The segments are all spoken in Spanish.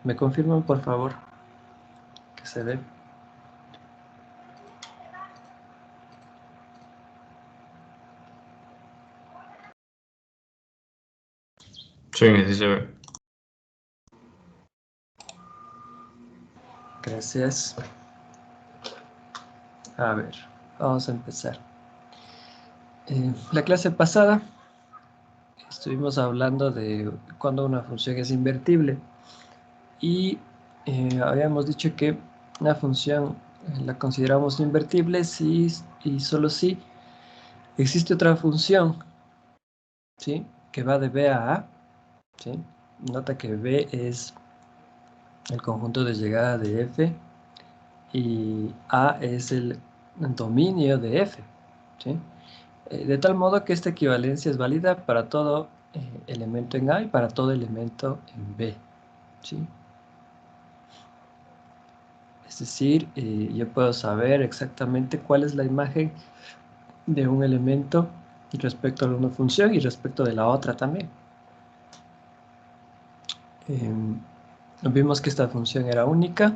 ¿Me confirman, por favor, que se ve? Sí, sí se ve. Gracias. A ver, vamos a empezar. La clase pasada estuvimos hablando de cuando una función es invertible y habíamos dicho que una función la consideramos invertible si y solo si existe otra función, ¿sí?, que va de B a A, ¿sí? Nota que B es el conjunto de llegada de F y A es el dominio de F, ¿sí? De tal modo que esta equivalencia es válida para todo elemento en A y para todo elemento en B, ¿sí? Es decir, yo puedo saber exactamente cuál es la imagen de un elemento respecto a una función y respecto de la otra también. Vimos que esta función era única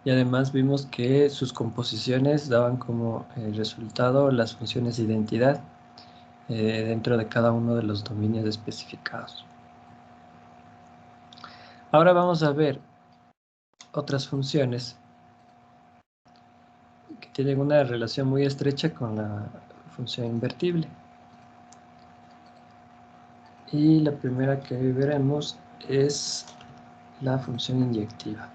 y además vimos que sus composiciones daban como resultado las funciones de identidad dentro de cada uno de los dominios especificados. Ahora vamos a ver otras funciones que tienen una relación muy estrecha con la función invertible. Y la primera que veremos es la función inyectiva.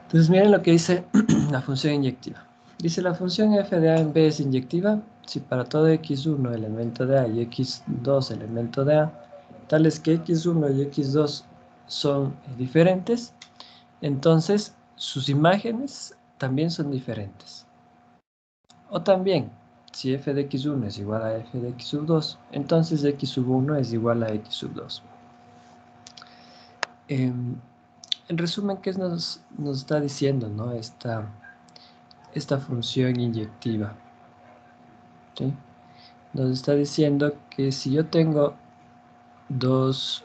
Entonces miren lo que dice la función inyectiva. Dice la función f de a en b es inyectiva si para todo x1 elemento de a y x2 elemento de a, tales que x1 y x2 son diferentes, entonces sus imágenes también son diferentes. O también, si f de x1 es igual a f de x sub 2, entonces x sub 1 es igual a x sub 2. En resumen, ¿qué nos está diciendo, ¿no?, esta función inyectiva? ¿Sí? Nos está diciendo que si yo tengo dos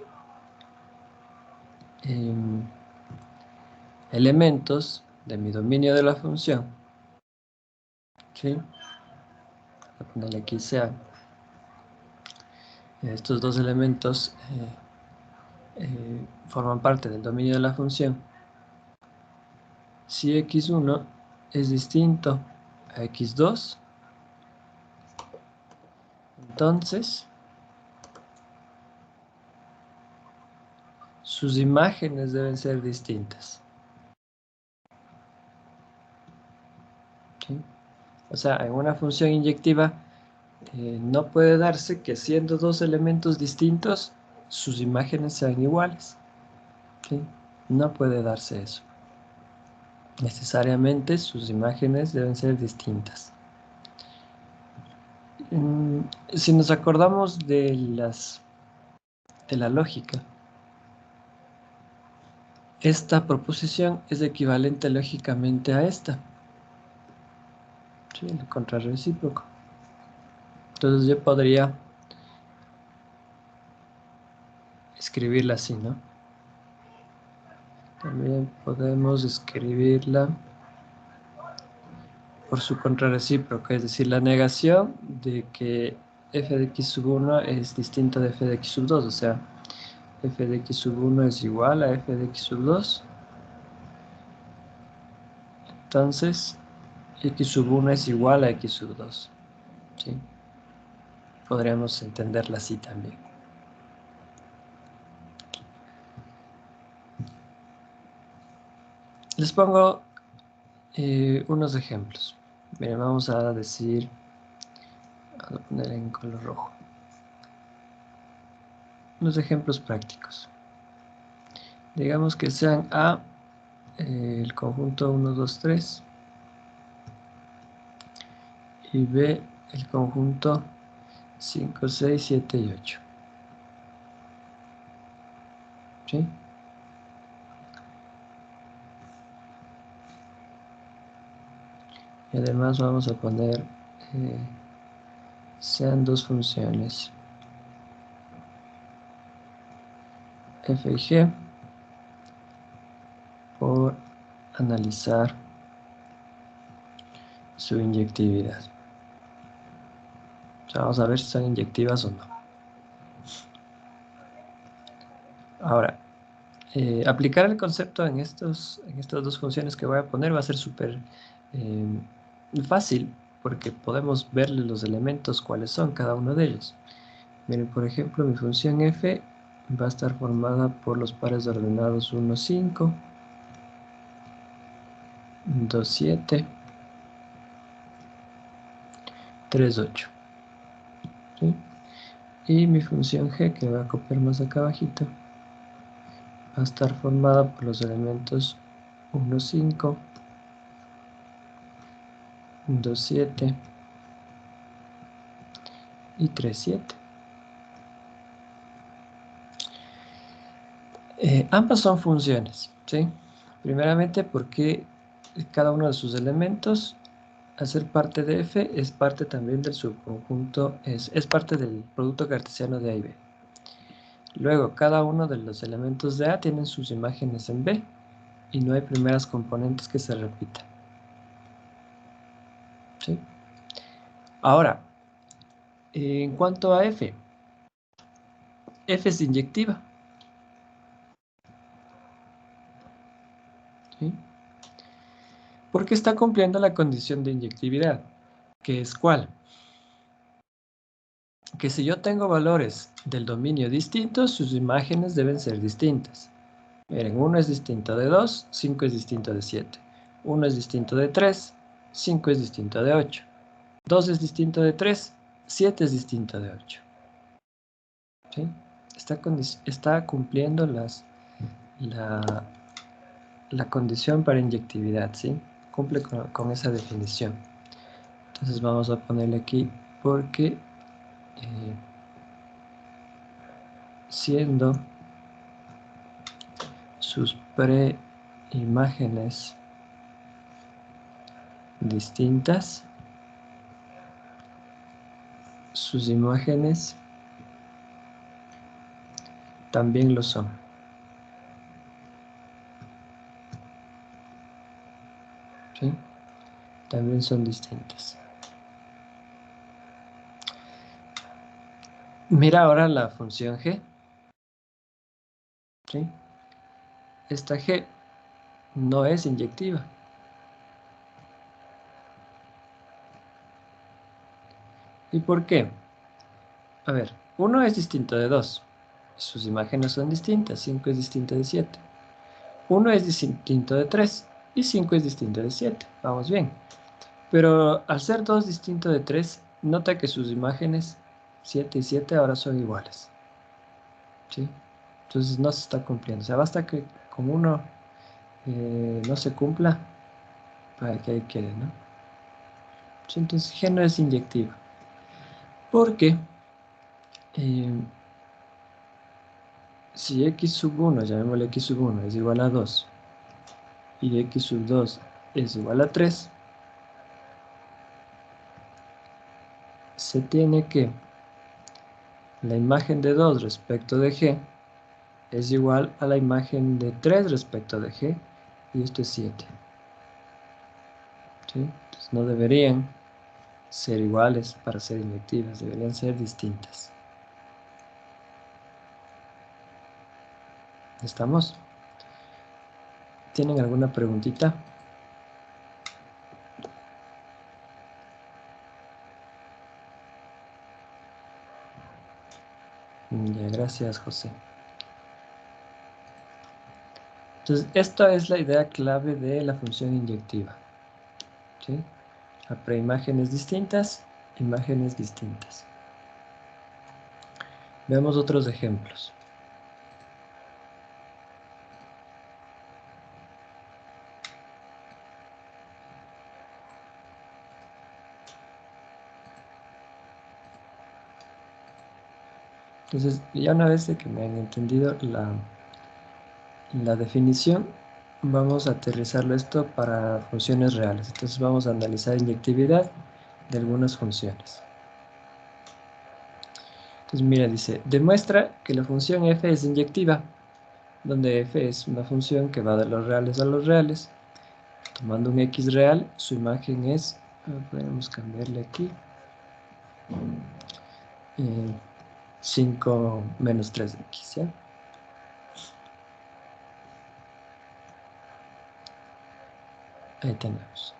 elementos de mi dominio de la función, ¿sí?, voy a ponerle aquí sean estos dos elementos forman parte del dominio de la función. Si x1 es distinto a x2, entonces sus imágenes deben ser distintas, ¿sí? O sea, en una función inyectiva no puede darse que siendo dos elementos distintos sus imágenes sean iguales, ¿sí? No puede darse eso. Necesariamente sus imágenes deben ser distintas. Si nos acordamos de la lógica, esta proposición es equivalente lógicamente a esta, ¿sí?, el contrarrecíproco. Entonces yo podría escribirla así, ¿no? También podemos escribirla por su contrarrecíproco, es decir, la negación de que f de x sub 1 es distinto de f de x sub 2, o sea, f de x sub 1 es igual a f de x sub 2. Entonces, x sub 1 es igual a x sub 2, ¿sí? Podríamos entenderla así también. Les pongo unos ejemplos. Miren, vamos a poner en color rojo. Unos ejemplos prácticos. Digamos que sean A el conjunto 1, 2, 3 y B el conjunto 5, 6, 7 y 8. ¿Sí? Y además vamos a poner sean dos funciones f y g por analizar su inyectividad. O sea, vamos a ver si son inyectivas o no. Ahora, aplicar el concepto en estas dos funciones que voy a poner va a ser súper fácil, porque podemos verle los elementos cuáles son cada uno de ellos. Miren, por ejemplo, mi función f va a estar formada por los pares ordenados 1, 5, 2, 7, 3, 8. ¿Sí? Y mi función g, que voy a copiar más acá abajito, va a estar formada por los elementos 1, 5, 2, 7 y 3, 7. Ambas son funciones, ¿sí? Primeramente porque cada uno de sus elementos, al ser parte de f, es parte también del subconjunto, es parte del producto cartesiano de A y B. Luego, cada uno de los elementos de A tienen sus imágenes en B, y no hay primeras componentes que se repitan. ¿Sí? Ahora, en cuanto a f es inyectiva. ¿Sí? Porque está cumpliendo la condición de inyectividad, que es ¿cuál? Que si yo tengo valores del dominio distintos, sus imágenes deben ser distintas. Miren, 1 es distinto de 2, 5 es distinto de 7. 1 es distinto de 3, 5 es distinto de 8. 2 es distinto de 3, 7 es distinto de 8. ¿Sí? Está cumpliendo la condición para inyectividad, ¿sí? Cumple con esa definición. Entonces vamos a ponerle aquí porque siendo sus preimágenes distintas, sus imágenes también lo son. ¿Sí? También son distintas. Mira ahora la función g. ¿Sí? Esta g no es inyectiva. ¿Y por qué? A ver, 1 es distinto de 2. Sus imágenes son distintas. 5 es distinto de 7. 1 es distinto de 3. Y 5 es distinto de 7. Vamos bien. Pero al ser 2 distinto de 3, nota que sus imágenes 7 y 7 ahora son iguales. ¿Sí? Entonces no se está cumpliendo. O sea, basta que con uno no se cumpla para que ahí quede, ¿no? Sí, entonces G no es inyectiva. Porque si x sub 1, llamémosle x sub 1, es igual a 2 y x sub 2 es igual a 3, se tiene que la imagen de 2 respecto de G es igual a la imagen de 3 respecto de G, y esto es 7. ¿Sí? Entonces no deberían ser iguales para ser inyectivas, deberían ser distintas. ¿Estamos? ¿Tienen alguna preguntita? Ya, gracias, José. Entonces, esta es la idea clave de la función inyectiva. ¿Sí? A preimágenes distintas, imágenes distintas. Veamos otros ejemplos. Entonces, ya una vez de que me han entendido la definición, vamos a aterrizarlo esto para funciones reales. Entonces vamos a analizar inyectividad de algunas funciones. Entonces mira, dice, demuestra que la función f es inyectiva. donde f es una función que va de los reales a los reales. Tomando un x real, su imagen es, podemos cambiarle aquí, 5 menos 3x, ¿ya? Ahí tenemos.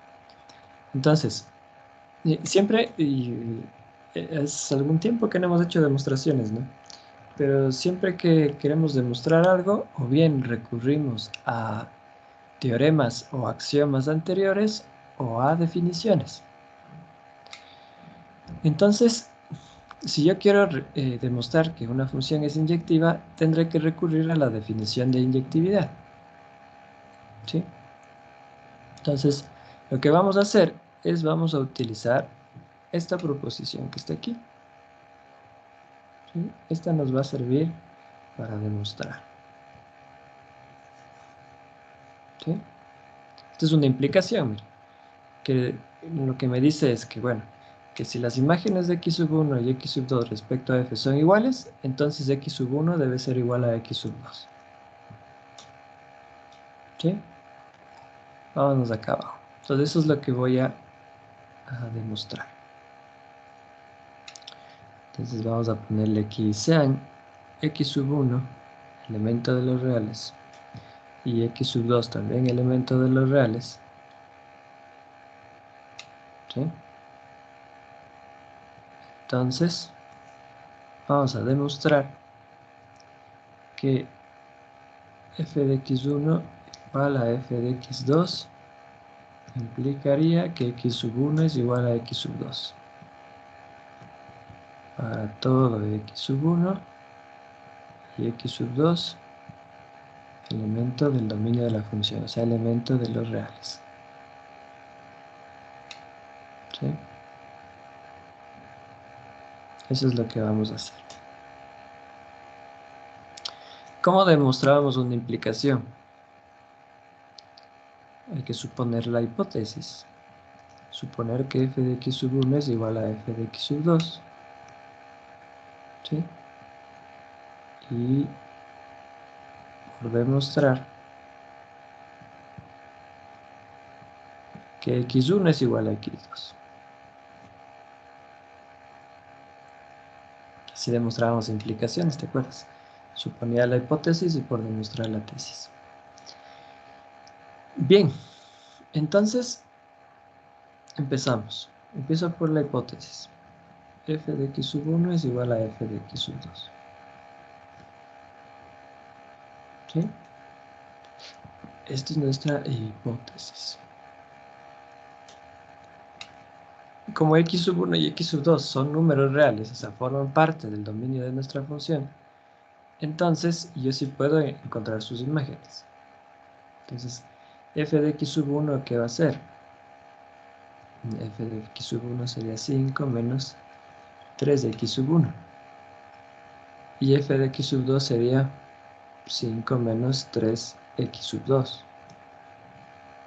Entonces, siempre, es algún tiempo que no hemos hecho demostraciones, ¿no? Pero siempre que queremos demostrar algo, o bien recurrimos a teoremas o axiomas anteriores, o a definiciones. Entonces, si yo quiero demostrar que una función es inyectiva, tendré que recurrir a la definición de inyectividad, ¿sí? Entonces, lo que vamos a hacer es vamos a utilizar esta proposición que está aquí, ¿sí? Esta nos va a servir para demostrar, ¿sí? Esta es una implicación, mira, que lo que me dice es que, bueno, que si las imágenes de x sub 1 y x sub 2 respecto a f son iguales, entonces x sub 1 debe ser igual a x sub 2. ¿Sí? Vámonos acá abajo. Entonces eso es lo que voy a demostrar. Entonces vamos a ponerle aquí, sean x sub 1, elemento de los reales, y x sub 2 también elemento de los reales. ¿Sí? Entonces, vamos a demostrar que f de x1 igual a f de x2 implicaría que x sub 1 es igual a x sub 2. Para todo x sub 1 y x sub 2, elemento del dominio de la función, o sea, elemento de los reales. ¿Sí? Eso es lo que vamos a hacer. ¿Cómo demostrábamos una implicación? Hay que suponer la hipótesis. Suponer que f de x sub 1 es igual a f de x sub 2. ¿Sí? Y por demostrar que x1 es igual a x2. Así demostrábamos implicaciones, ¿te acuerdas? Suponía la hipótesis y por demostrar la tesis. Bien, entonces empezamos. Empiezo por la hipótesis. F de x sub 1 es igual a f de x sub 2. ¿Sí? Esta es nuestra hipótesis. Como x sub 1 y x sub 2 son números reales, o sea, forman parte del dominio de nuestra función, entonces yo sí puedo encontrar sus imágenes. Entonces, f de x sub 1, ¿qué va a ser? F de x sub 1 sería 5 menos 3 de x sub 1. Y f de x sub 2 sería 5 menos 3x sub 2.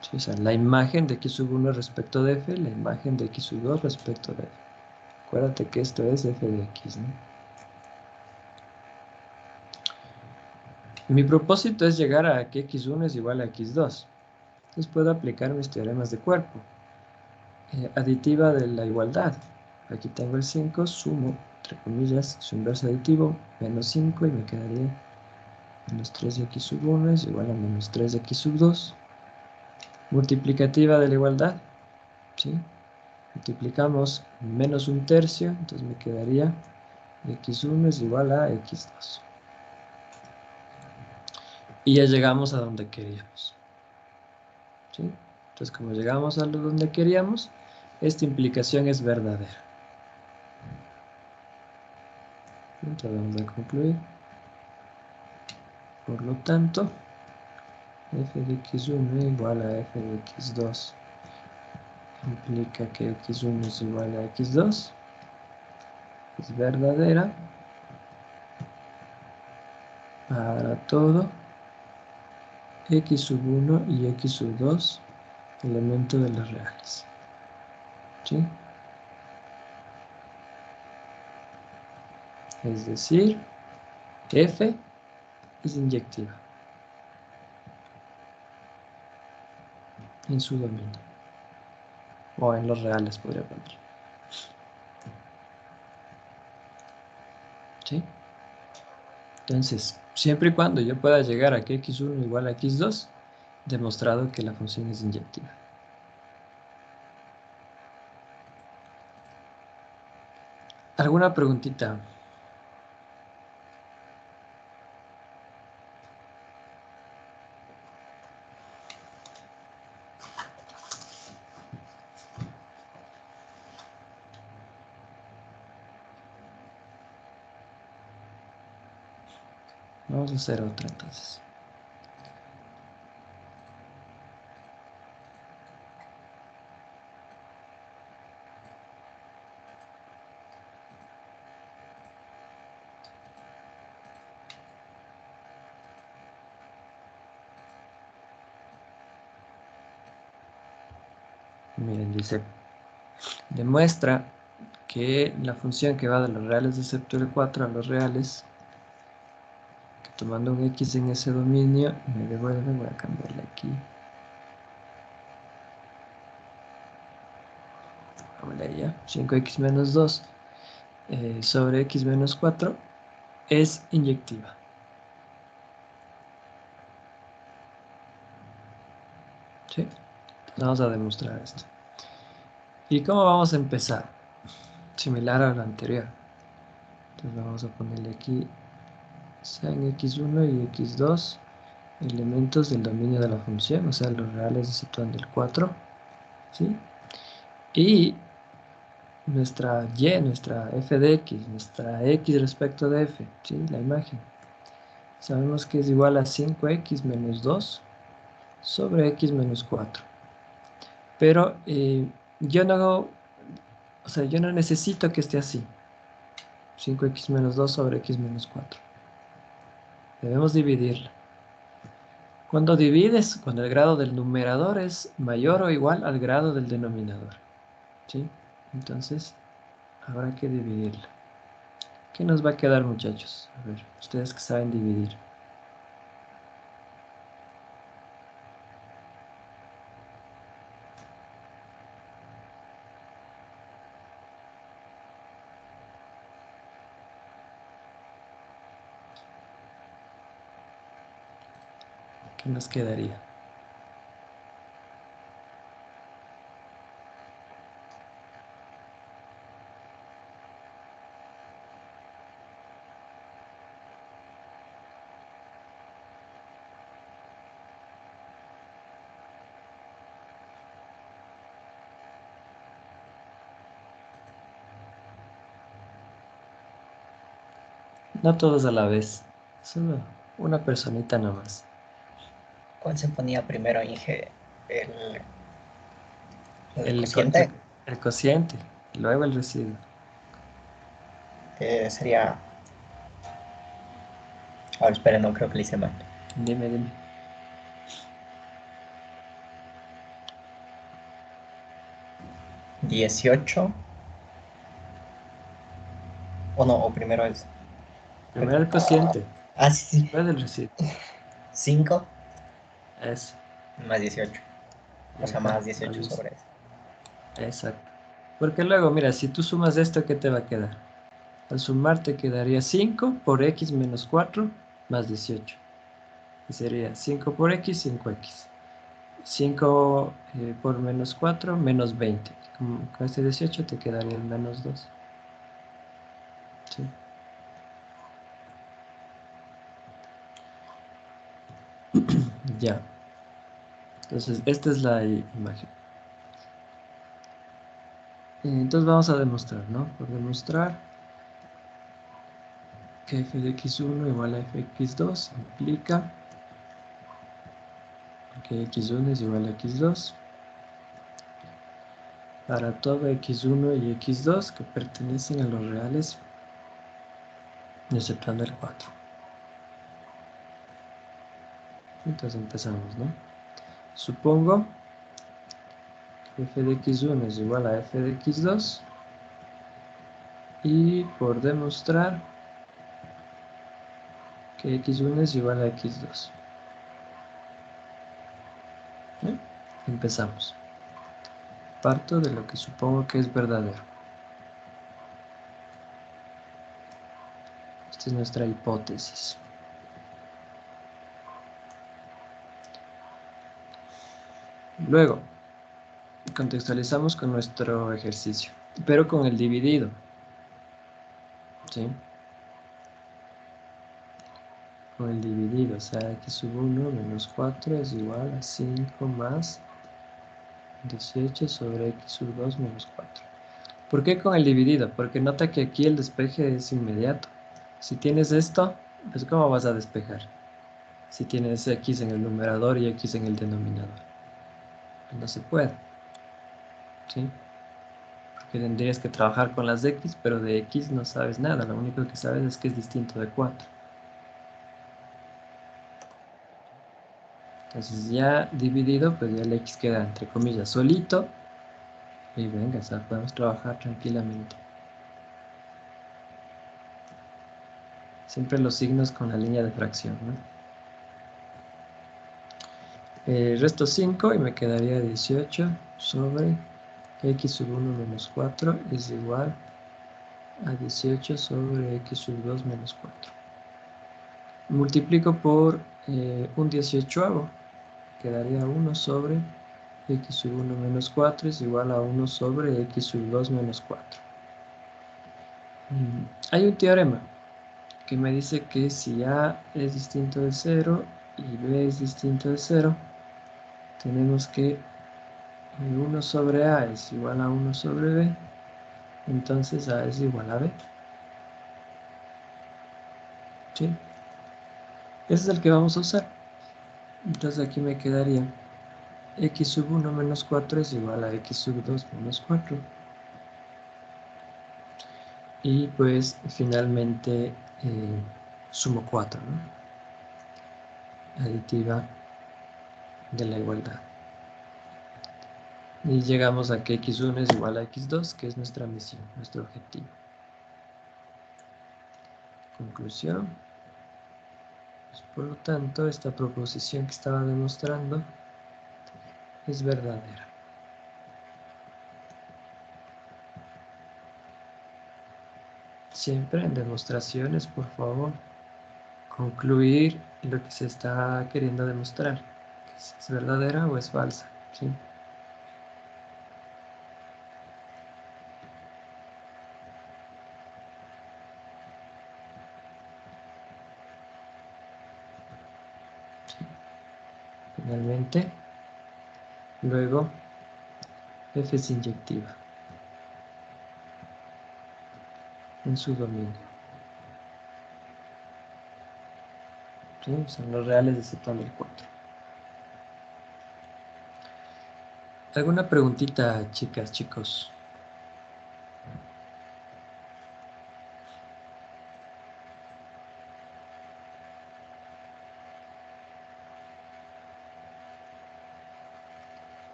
¿Sí? O sea, la imagen de x sub 1 respecto de f, la imagen de x sub 2 respecto de f. Acuérdate que esto es f de x, ¿no? Mi propósito es llegar a que x1 es igual a x2. Entonces puedo aplicar mis teoremas de cuerpo. Aditiva de la igualdad. Aquí tengo el 5, sumo, entre comillas, su inverso aditivo, menos 5, y me quedaría menos 3 de x sub 1 es igual a menos 3 de x sub 2. Multiplicativa de la igualdad, ¿sí? Multiplicamos menos un tercio, entonces me quedaría x1 es igual a x2. Y ya llegamos a donde queríamos, ¿sí? Entonces, como llegamos a donde queríamos, esta implicación es verdadera. Entonces vamos a concluir. Por lo tanto, f de x1 igual a f de x2 implica que x1 es igual a x2. Es verdadera para todo x sub 1 y x sub 2 elementos de los reales. ¿Sí? Es decir, f es inyectiva. en su dominio. O en los reales, podría poner. ¿Sí? Entonces, siempre y cuando yo pueda llegar a que x1 igual a x2, demostrado que la función es inyectiva. ¿Alguna preguntita? Vamos a hacer otra entonces. Miren, dice, demuestra que la función que va de los reales de sector 4 a los reales, que tomando un x en ese dominio, me devuelve, voy a cambiarle aquí. Vamos allá, 5x menos 2 sobre x menos 4 es inyectiva. ¿Sí? Vamos a demostrar esto. ¿Y cómo vamos a empezar? Similar a lo anterior. Entonces vamos a ponerle aquí sean x1 y x2 elementos del dominio de la función, o sea, los reales se sitúan del 4, ¿sí? Y nuestra y, nuestra f de x, nuestra x respecto de f, ¿sí? La imagen. Sabemos que es igual a 5x menos 2 sobre x menos 4. Pero yo no, o sea, yo no necesito que esté así. 5x menos 2 sobre x menos 4. Debemos dividirla. Cuando divides, cuando el grado del numerador es mayor o igual al grado del denominador, ¿sí? Entonces, habrá que dividirla. ¿Qué nos va a quedar, muchachos? A ver, ustedes que saben dividir. ¿Qué nos quedaría? No todos a la vez, solo una personita nomás. ¿Cuál se ponía primero, Inge? El El, cociente el cociente, luego el residuo. sería. Ahora, espera, no creo que le hice mal. Dime, dime. 18. O no, o primero es. Primero el cociente, Ah, sí, sí. después el residuo. 5 Eso. más 18. O sea, Ajá, más 18 algo así. sobre eso. Exacto. Porque luego, mira, si tú sumas esto, ¿qué te va a quedar? Al sumar te quedaría 5 por x menos 4 más 18. Y sería 5 por x, 5x. 5 por menos 4, menos 20. Con este 18 te quedaría el menos 2. ¿Sí? Ya. Entonces, esta es la imagen. Entonces vamos a demostrar, ¿no? Por demostrar que f de x1 igual a f de x2 implica que x1 es igual a x2 para todo x1 y x2 que pertenecen a los reales, exceptuando el 4. Entonces empezamos, ¿no? Supongo que f de x1 es igual a f de x2 y por demostrar que x1 es igual a x2. ¿Sí? Empezamos. Parto de lo que supongo que es verdadero. Esta es nuestra hipótesis. Luego, contextualizamos con nuestro ejercicio, pero con el dividido. ¿Sí? Con el dividido, o sea, x sub 1 menos 4 es igual a 5 más 18 sobre x sub 2 menos 4. ¿Por qué con el dividido? Porque nota que aquí el despeje es inmediato. Si tienes esto, pues ¿cómo vas a despejar? Si tienes x en el numerador y x en el denominador. No se puede. ¿Sí? Porque tendrías que trabajar con las x, pero de x no sabes nada. Lo único que sabes es que es distinto de 4. Entonces ya dividido, pues ya el x queda entre comillas solito. Y venga, o sea, podemos trabajar tranquilamente. Siempre los signos con la línea de fracción, ¿no? Resto 5 y me quedaría 18 sobre x sub 1 menos 4 es igual a 18 sobre x sub 2 menos 4. Multiplico por un 18avo, quedaría 1 sobre x sub 1 menos 4 es igual a 1 sobre x sub 2 menos 4. Hay un teorema que me dice que si A es distinto de 0 y B es distinto de 0, tenemos que 1 sobre A es igual a 1 sobre B, entonces A es igual a B. ¿Sí? Ese es el que vamos a usar. Entonces aquí me quedaría x sub 1 menos 4 es igual a x sub 2 menos 4. Y pues finalmente sumo 4, ¿no? Aditiva de la igualdad. Y llegamos a que x1 es igual a x2, que es nuestra misión, nuestro objetivo. Conclusión. Pues, por lo tanto, esta proposición que estaba demostrando es verdadera. Siempre en demostraciones, por favor, concluir lo que se está queriendo demostrar. Si es verdadera o es falsa, ¿sí? Finalmente, luego, F es inyectiva en su dominio. ¿Sí? Son los reales de Z del 4. ¿Alguna preguntita, chicas, chicos?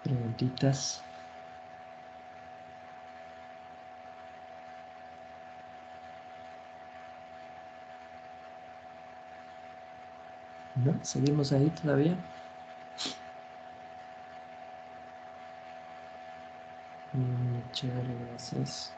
Preguntitas. ¿No? ¿Seguimos ahí todavía? Chévere, gracias.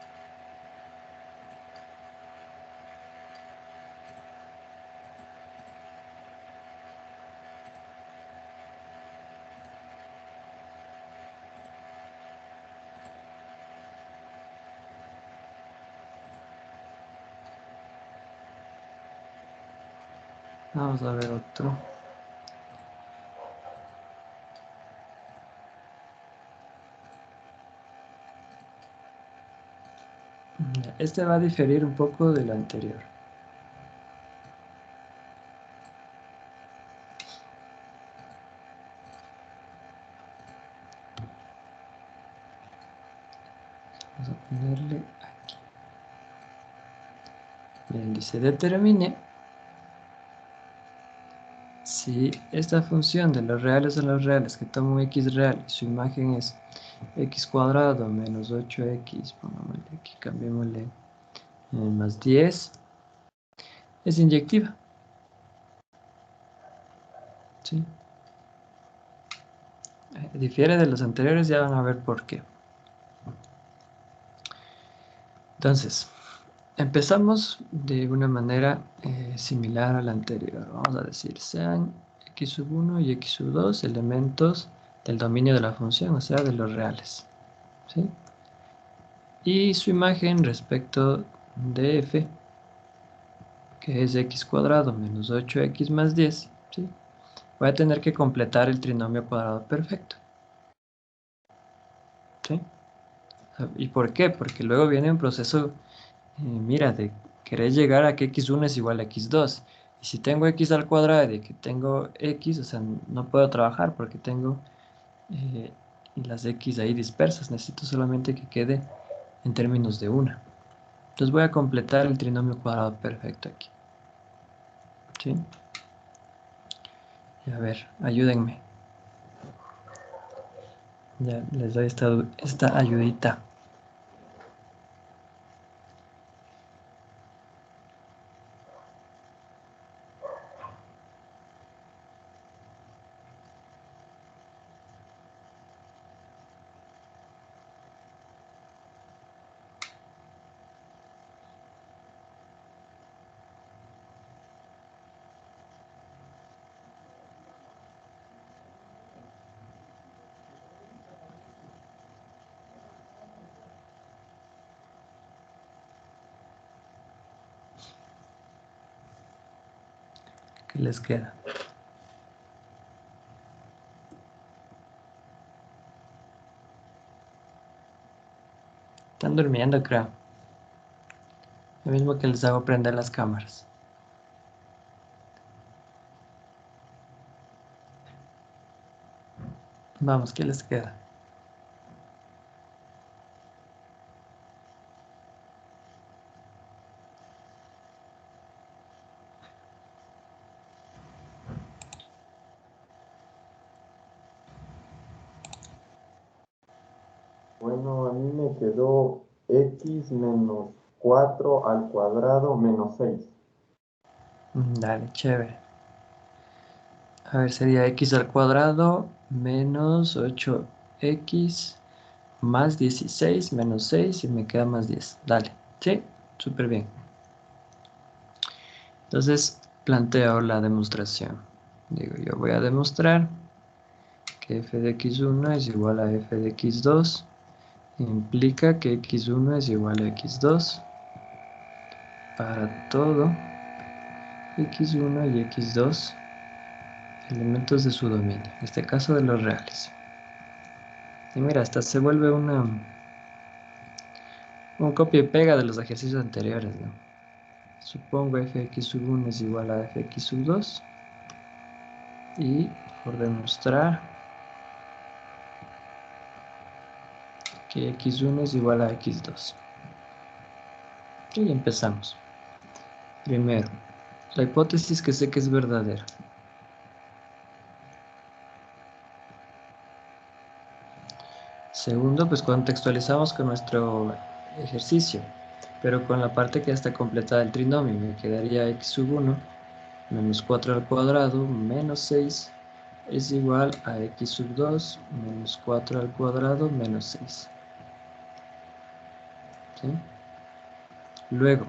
Vamos a ver otro. Este va a diferir un poco del anterior. Vamos a ponerle aquí. Bien, dice, determine si esta función de los reales a los reales, que toma un x real y su imagen es x cuadrado menos 8x, pongámosle aquí, cambiémosle más 10, es inyectiva. ¿Sí? difiere de los anteriores, ya van a ver por qué. Entonces, empezamos de una manera similar a la anterior. Vamos a decir, sean x sub 1 y x sub 2 elementos del dominio de la función, o sea, de los reales. ¿Sí? Y su imagen respecto de f, que es x cuadrado menos 8x más 10, ¿sí? Voy a tener que completar el trinomio cuadrado perfecto. ¿Sí? ¿Y por qué? Porque luego viene un proceso, mira, de querer llegar a que x1 es igual a x2. Y si tengo x al cuadrado y de que tengo x, o sea, no puedo trabajar porque tengo las x ahí dispersas. Necesito solamente que quede en términos de una. Entonces voy a completar el trinomio cuadrado perfecto aquí. ¿Sí? Y a ver, ayúdenme. Ya les doy esta ayudita. ¿Qué les queda? Están durmiendo, creo. Lo mismo que les hago prender las cámaras. Vamos, ¿qué les queda? Bueno, a mí me quedó x menos 4 al cuadrado menos 6. Dale, chévere. A ver, sería x al cuadrado menos 8x más 16 menos 6 y me queda más 10. Dale, sí, súper bien. Entonces, planteo la demostración. Digo, yo voy a demostrar que f de x1 es igual a f de x2. Implica que x1 es igual a x2 para todo x1 y x2 elementos de su dominio, en este caso de los reales. Y mira, hasta se vuelve un copia y pega de los ejercicios anteriores, ¿no? Supongo fx sub 1 es igual a fx sub 2 y por demostrar que x1 es igual a x2. Y empezamos. Primero, la hipótesis que sé que es verdadera. Segundo, pues contextualizamos con nuestro ejercicio, pero con la parte que ya está completada el trinomio. Me quedaría x sub 1 menos 4 al cuadrado menos 6 es igual a x sub 2 menos 4 al cuadrado menos 6. ¿Sí? Luego,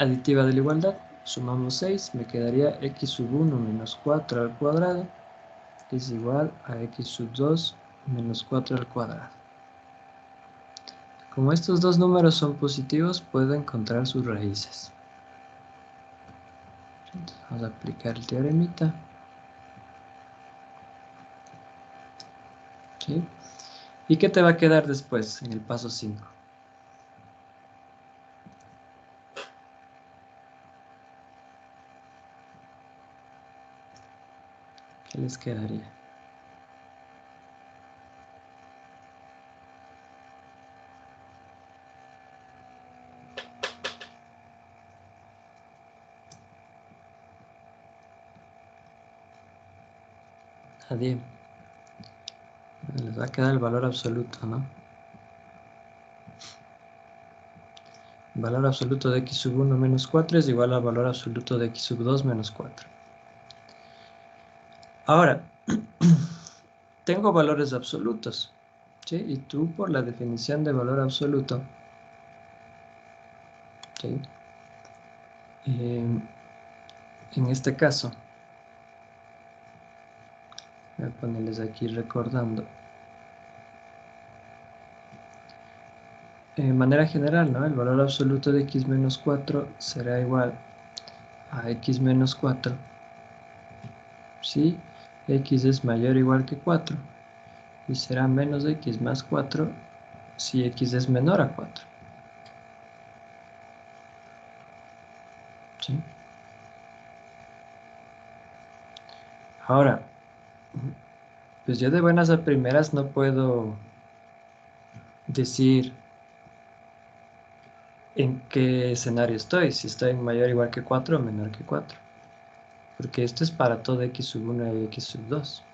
aditiva de la igualdad, sumamos 6, me quedaría x sub 1 menos 4 al cuadrado es igual a x sub 2 menos 4 al cuadrado. Como estos dos números son positivos, puedo encontrar sus raíces. Entonces, vamos a aplicar el teoremita. ¿Sí? ¿Y qué te va a quedar después en el paso 5? ¿Qué les quedaría? Nadie. Les va a quedar el valor absoluto, ¿no? El valor absoluto de x sub 1 menos 4 es igual al valor absoluto de x sub 2 menos 4. Ahora, tengo valores absolutos, ¿sí? Y tú, por la definición de valor absoluto, ¿sí? En este caso, voy a ponerles aquí recordando. De manera general, ¿no? El valor absoluto de x menos 4 será igual a x menos 4 si x es mayor o igual que 4, y será menos x más 4 si x es menor a 4. ¿Sí? Ahora, pues yo de buenas a primeras no puedo decir en qué escenario estoy, si estoy en mayor o igual que 4 o menor que 4. Porque esto es para todo x sub 1 y x sub 2.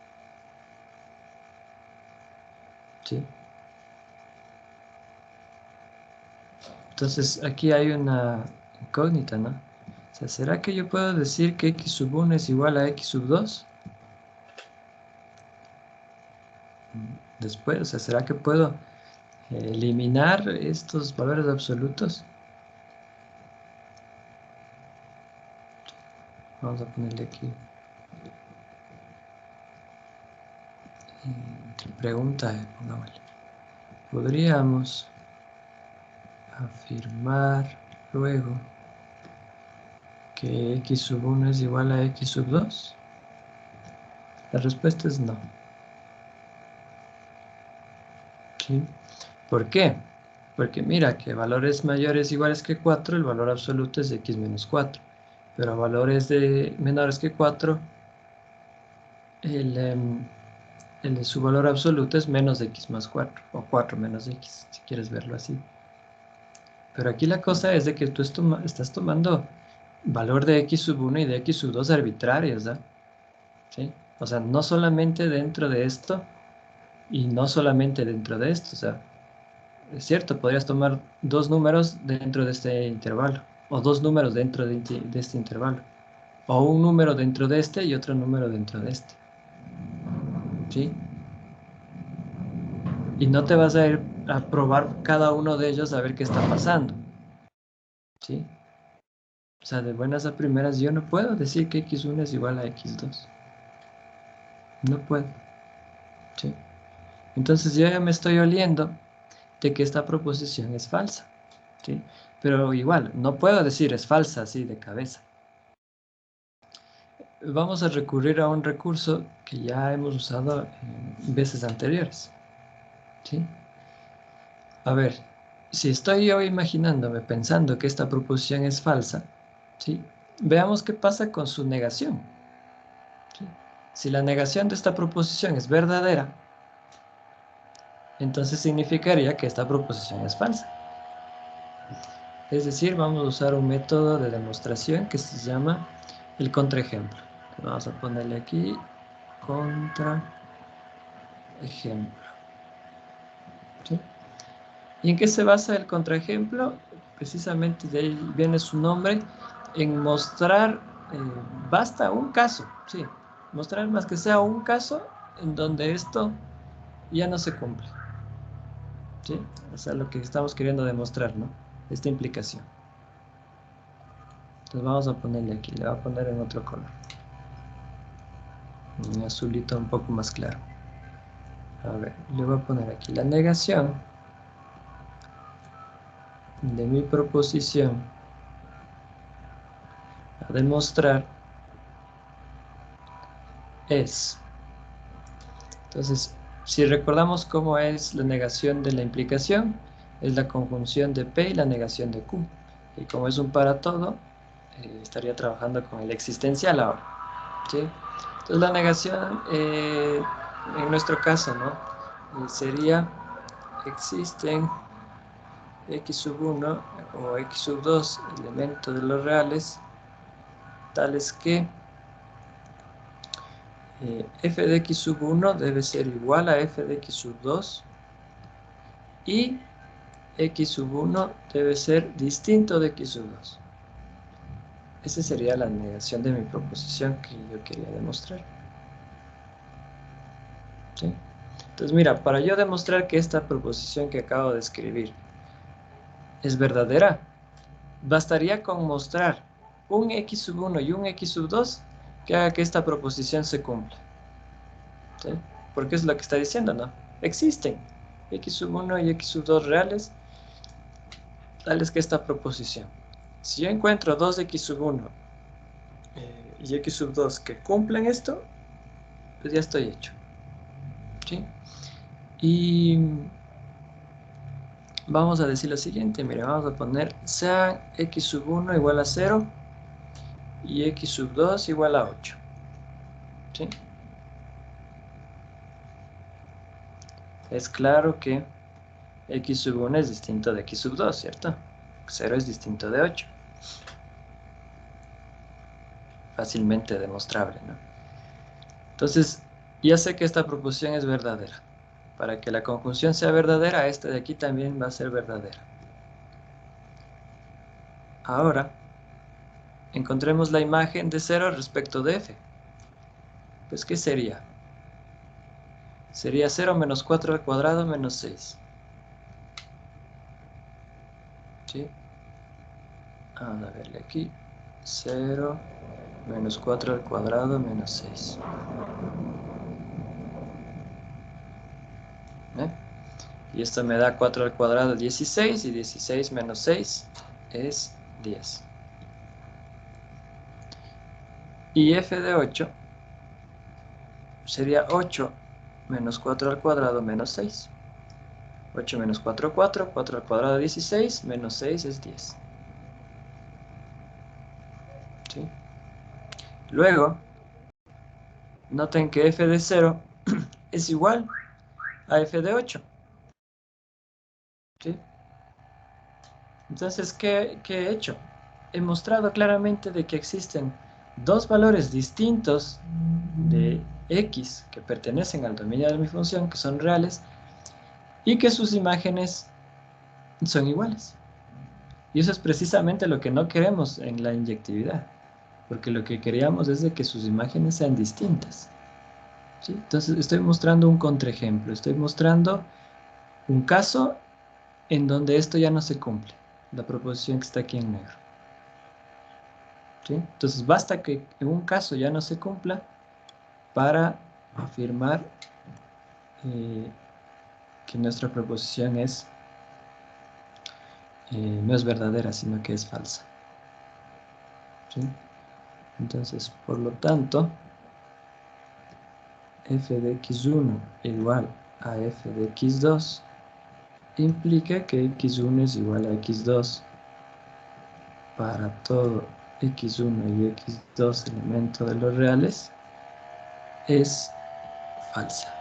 ¿Sí? Entonces aquí hay una incógnita, ¿no? O sea, ¿será que yo puedo decir que x sub 1 es igual a x sub 2? Después, o sea, ¿será que puedo eliminar estos valores absolutos? Vamos a ponerle aquí. Entre pregunta, pongámosle. ¿Podríamos afirmar luego que x sub 1 es igual a x sub 2? La respuesta es no. ¿Sí? ¿Por qué? Porque mira que valores mayores iguales que 4, el valor absoluto es x menos 4. Pero a valores menores que 4, su valor absoluto es menos x más 4, o 4 menos x, si quieres verlo así. Pero aquí la cosa es de que tú estás tomando valor de x sub 1 y de x sub 2 arbitrarios, ¿no? ¿Sí? O sea, no solamente dentro de esto y no solamente dentro de esto. O sea, es cierto, podrías tomar dos números dentro de este intervalo, o dos números dentro de este intervalo, o un número dentro de este y otro número dentro de este. ¿Sí? Y no te vas a ir a probar cada uno de ellos a ver qué está pasando. ¿Sí? O sea, de buenas a primeras yo no puedo decir que x1 es igual a x2. No puedo. ¿Sí? Entonces yo ya me estoy oliendo de que esta proposición es falsa. ¿Sí? Pero igual, no puedo decir es falsa así de cabeza. Vamos a recurrir a un recurso que ya hemos usado en veces anteriores. ¿Sí? A ver, si estoy yo imaginándome, pensando que esta proposición es falsa, ¿sí? Veamos qué pasa con su negación. ¿Sí? Si la negación de esta proposición es verdadera, entonces significaría que esta proposición es falsa. Es decir, vamos a usar un método de demostración que se llama el contraejemplo. Vamos a ponerle aquí contraejemplo. ¿Sí? ¿Y en qué se basa el contraejemplo? Precisamente de ahí viene su nombre, en mostrar, basta un caso, sí, mostrar más que sea un caso en donde esto ya no se cumple. ¿Sí? O sea, lo que estamos queriendo demostrar, ¿no? Esta implicación. Entonces vamos a ponerle aquí, le voy a poner en otro color. Un azulito un poco más claro. A ver, le voy a poner aquí la negación de mi proposición a demostrar es. Entonces, si recordamos cómo es la negación de la implicación, es la conjunción de P y la negación de Q. Y como es un para todo, estaría trabajando con el existencial ahora. ¿Sí? Entonces la negación, en nuestro caso, ¿no? Sería, existen x sub 1 o x sub 2 elementos de los reales, tales que f de x sub 1 debe ser igual a f de x sub 2 y x sub 1 debe ser distinto de x sub 2. Esa sería la negación de mi proposición que yo quería demostrar. ¿Sí? Entonces, mira, para yo demostrar que esta proposición que acabo de escribir es verdadera, bastaría con mostrar un x sub 1 y un x sub 2 que haga que esta proposición se cumpla. ¿Sí? Porque es lo que está diciendo, ¿no? Existen x sub 1 y x sub 2 reales, tales que esta proposición. Si yo encuentro dos x sub 1 y x sub 2 que cumplen esto, pues ya estoy hecho. ¿Sí? Y vamos a decir lo siguiente, mire, vamos a poner sean x sub 1 igual a 0 y x sub 2 igual a 8. ¿Sí? Es claro que x sub 1 es distinto de x sub 2, ¿cierto? 0 es distinto de 8. Fácilmente demostrable, ¿no? Entonces, ya sé que esta proposición es verdadera. Para que la conjunción sea verdadera, esta de aquí también va a ser verdadera. Ahora, encontremos la imagen de 0 respecto de f. Pues, ¿qué sería? Sería 0 menos 4 al cuadrado menos 6. ¿Sí? Vamos a verle aquí. 0 menos 4 al cuadrado menos 6. ¿Eh? Y esto me da 4 al cuadrado 16, y 16 menos 6 es 10. Y f de 8 sería 8 menos 4 al cuadrado menos 6. 8 menos 4, 4. 4 al cuadrado 16, menos 6 es 10. ¿Sí? Luego, noten que f de 0 es igual a f de 8. ¿Sí? Entonces, ¿qué he hecho? He mostrado claramente de que existen dos valores distintos de x que pertenecen al dominio de mi función, que son reales, y que sus imágenes son iguales. Y eso es precisamente lo que no queremos en la inyectividad, porque lo que queríamos es de que sus imágenes sean distintas. ¿Sí? Entonces estoy mostrando un contraejemplo, estoy mostrando un caso en donde esto ya no se cumple, la proposición que está aquí en negro. ¿Sí? Entonces basta que en un caso ya no se cumpla para afirmar que nuestra proposición no es verdadera, sino que es falsa. ¿Sí? Entonces, por lo tanto, f de x1 igual a f de x2 implica que x1 es igual a x2 para todo x1 y x2 elemento de los reales es falsa.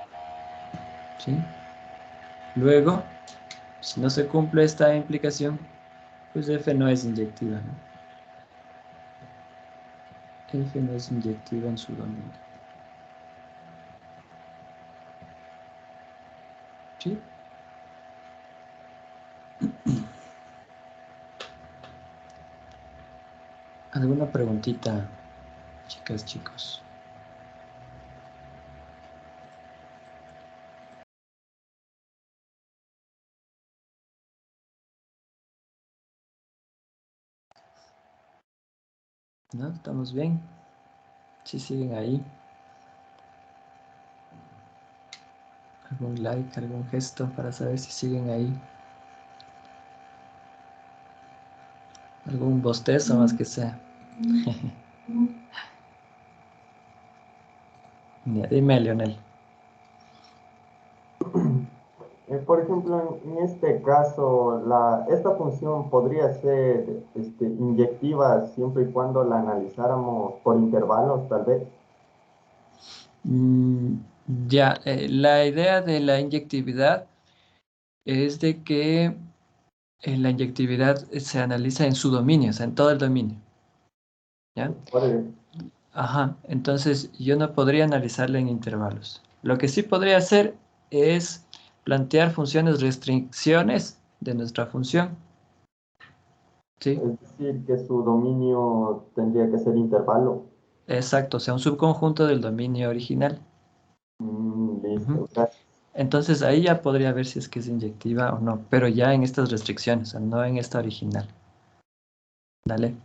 ¿Sí? Luego, si no se cumple esta implicación, pues f no es inyectiva, ¿no? F no es inyectiva en su dominio. ¿Sí? ¿Alguna preguntita, chicas, chicos? ¿No? ¿Estamos bien? ¿Sí siguen ahí? ¿Algún like, algún gesto para saber si siguen ahí? ¿Algún bostezo más que sea? Dime, Leonel. Por ejemplo, en este caso, esta función podría ser inyectiva siempre y cuando la analizáramos por intervalos, tal vez. Ya, la idea de la inyectividad es de que la inyectividad se analiza en su dominio, o sea, en todo el dominio. ¿Ya? Ajá, entonces yo no podría analizarla en intervalos. Lo que sí podría hacer es plantear funciones restricciones de nuestra función. ¿Sí? Es decir, que su dominio tendría que ser intervalo. Exacto, o sea, un subconjunto del dominio original. Listo, Ujú. gracias. Entonces ahí ya podría ver si es que es inyectiva o no, pero ya en estas restricciones, o sea, no en esta original. Dale.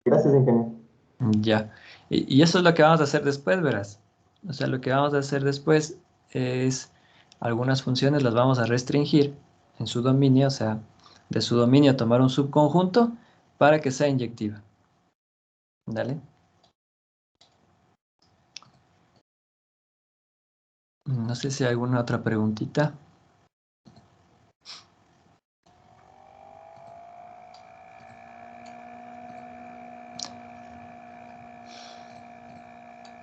Gracias, ingeniero. Ya. Y eso es lo que vamos a hacer después, verás. O sea, lo que vamos a hacer después es algunas funciones las vamos a restringir en su dominio, o sea, de su dominio tomar un subconjunto para que sea inyectiva. Dale. No sé si hay alguna otra preguntita.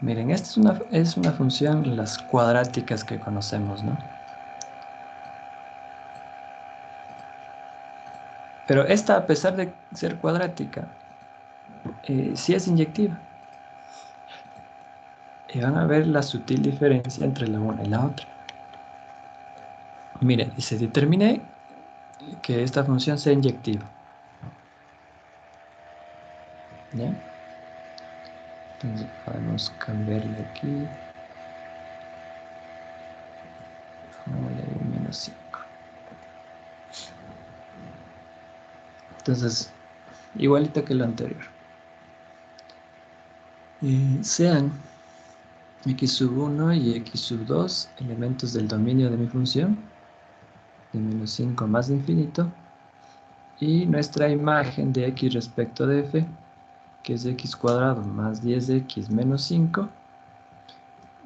Miren, esta es una función, las cuadráticas que conocemos, ¿no? Pero esta, a pesar de ser cuadrática, sí es inyectiva. Y van a ver la sutil diferencia entre la una y la otra. Miren, y se determine que esta función sea inyectiva. ¿Ya? Entonces podemos cambiarle aquí. Pongámosle ahí un menos 5. Entonces, igualito que lo anterior. Sean x sub 1 y x sub 2 elementos del dominio de mi función, de menos 5 más infinito, y nuestra imagen de x respecto de f, que es x cuadrado más 10x menos 5,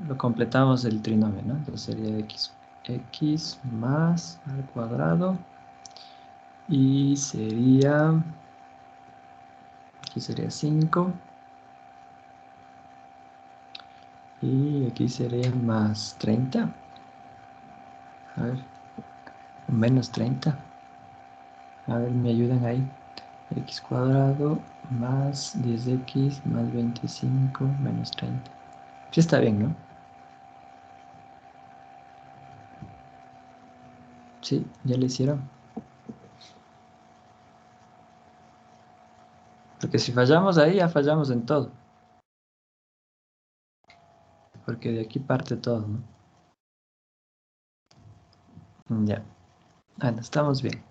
lo completamos el trinomio, ¿no? Entonces sería x más al cuadrado, y sería, aquí sería 5, y aquí sería más 30, a ver, menos 30, a ver, me ayudan ahí, x cuadrado más 10x más 25 menos 30. Sí está bien, ¿no? Sí, ya lo hicieron. Porque si fallamos ahí, ya fallamos en todo. Porque de aquí parte todo, ¿no? Ya. Bueno, estamos bien.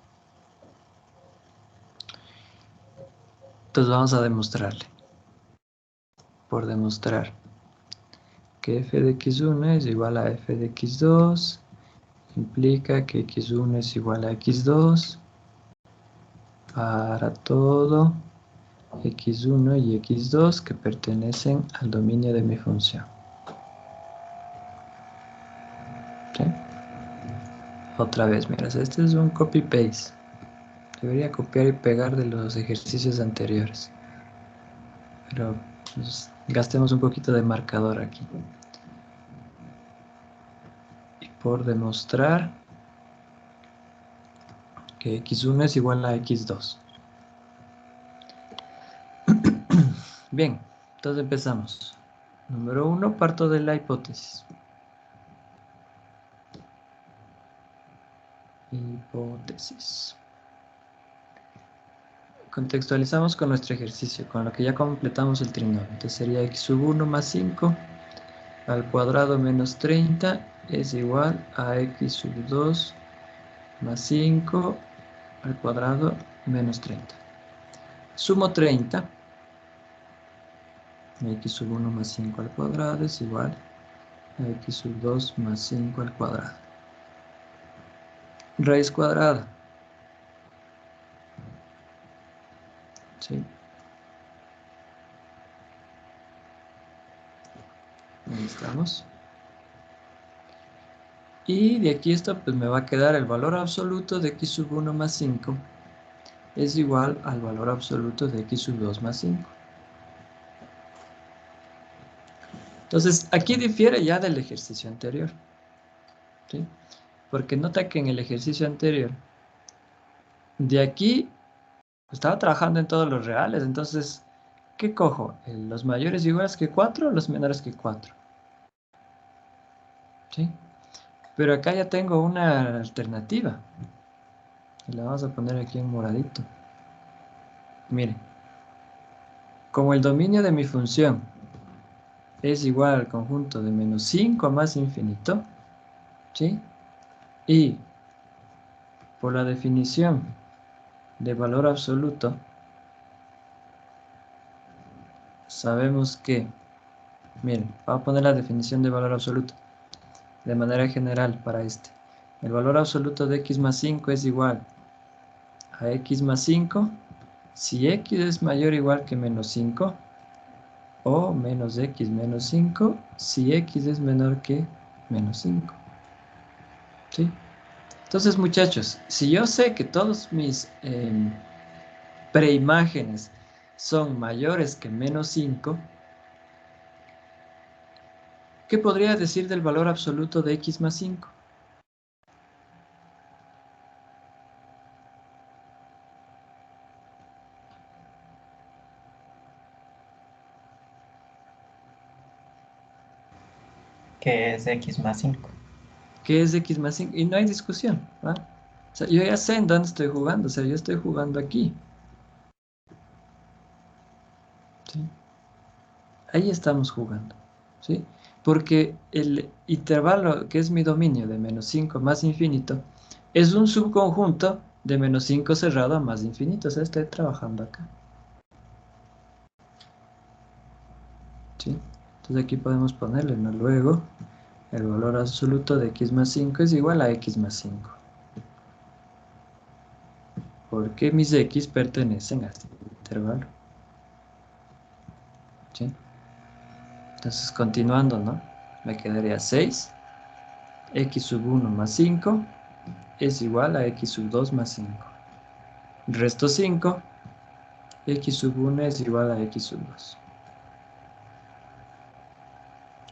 Entonces vamos a demostrarle. Por demostrar que f de x1 es igual a f de x2 implica que x1 es igual a x2 para todo x1 y x2 que pertenecen al dominio de mi función. ¿Sí? Otra vez, mira, este es un copy-paste. Debería copiar y pegar de los ejercicios anteriores. Pero pues, gastemos un poquito de marcador aquí. Y por demostrar que x1 es igual a x2. Bien, entonces empezamos. Número 1, parto de la hipótesis. Hipótesis. Contextualizamos con nuestro ejercicio, con lo que ya completamos el trinomio. Entonces sería x sub 1 más 5 al cuadrado menos 30 es igual a x sub 2 más 5 al cuadrado menos 30. Sumo 30. X sub 1 más 5 al cuadrado es igual a x sub 2 más 5 al cuadrado. Raíz cuadrada. ¿Sí? Ahí estamos. Y de aquí esto pues me va a quedar el valor absoluto de x sub 1 más 5 es igual al valor absoluto de x sub 2 más 5. Entonces, aquí difiere ya del ejercicio anterior. ¿Sí? Porque nota que en el ejercicio anterior, de aquí, estaba trabajando en todos los reales. Entonces, ¿qué cojo? ¿Los mayores iguales que 4 o los menores que 4? ¿Sí? Pero acá ya tengo una alternativa. Y la vamos a poner aquí en moradito. Miren, como el dominio de mi función es igual al conjunto de menos 5 más infinito, ¿sí? Y por la definición de valor absoluto, sabemos que, miren, vamos a poner la definición de valor absoluto de manera general para este. El valor absoluto de x más 5 es igual a x más 5 si x es mayor o igual que menos 5 o menos x menos 5 si x es menor que menos 5. ¿Sí? Entonces, muchachos, si yo sé que todos mis preimágenes son mayores que menos 5, ¿qué podría decir del valor absoluto de x más 5? Que es x más 5. ¿Qué es x más 5? Y no hay discusión, ¿va? O sea, yo ya sé en dónde estoy jugando, o sea, yo estoy jugando aquí. ¿Sí? Ahí estamos jugando, ¿sí? Porque el intervalo que es mi dominio de menos 5 más infinito es un subconjunto de menos 5 cerrado a más infinito, o sea, estoy trabajando acá. ¿Sí? Entonces aquí podemos ponerle, ¿no? Luego, el valor absoluto de x más 5 es igual a x más 5. Porque mis x pertenecen a este intervalo. ¿Sí? Entonces, continuando, ¿no? Me quedaría 6. X sub 1 más 5 es igual a x sub 2 más 5. Resto 5. X sub 1 es igual a x sub 2.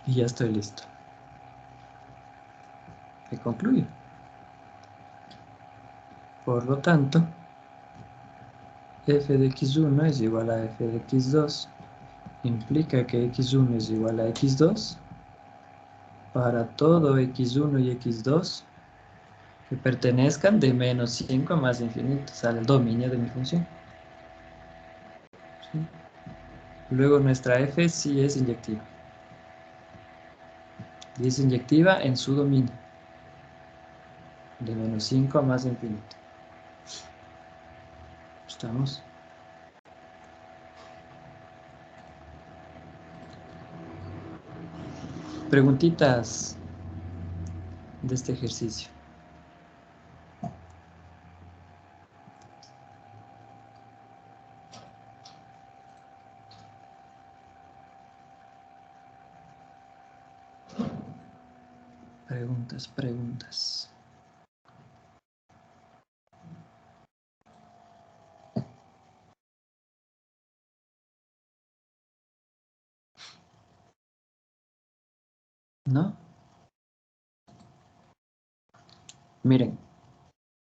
Y ya estoy listo. Y concluyo. Por lo tanto, f de x1 es igual a f de x2. Implica que x1 es igual a x2 para todo x1 y x2 que pertenezcan de menos 5 a más infinito, o sea, el dominio de mi función. ¿Sí? Luego nuestra f sí es inyectiva. Y es inyectiva en su dominio, de menos 5 a más infinito. ¿Estamos? Preguntitas de este ejercicio. Preguntas, preguntas. ¿No? Miren,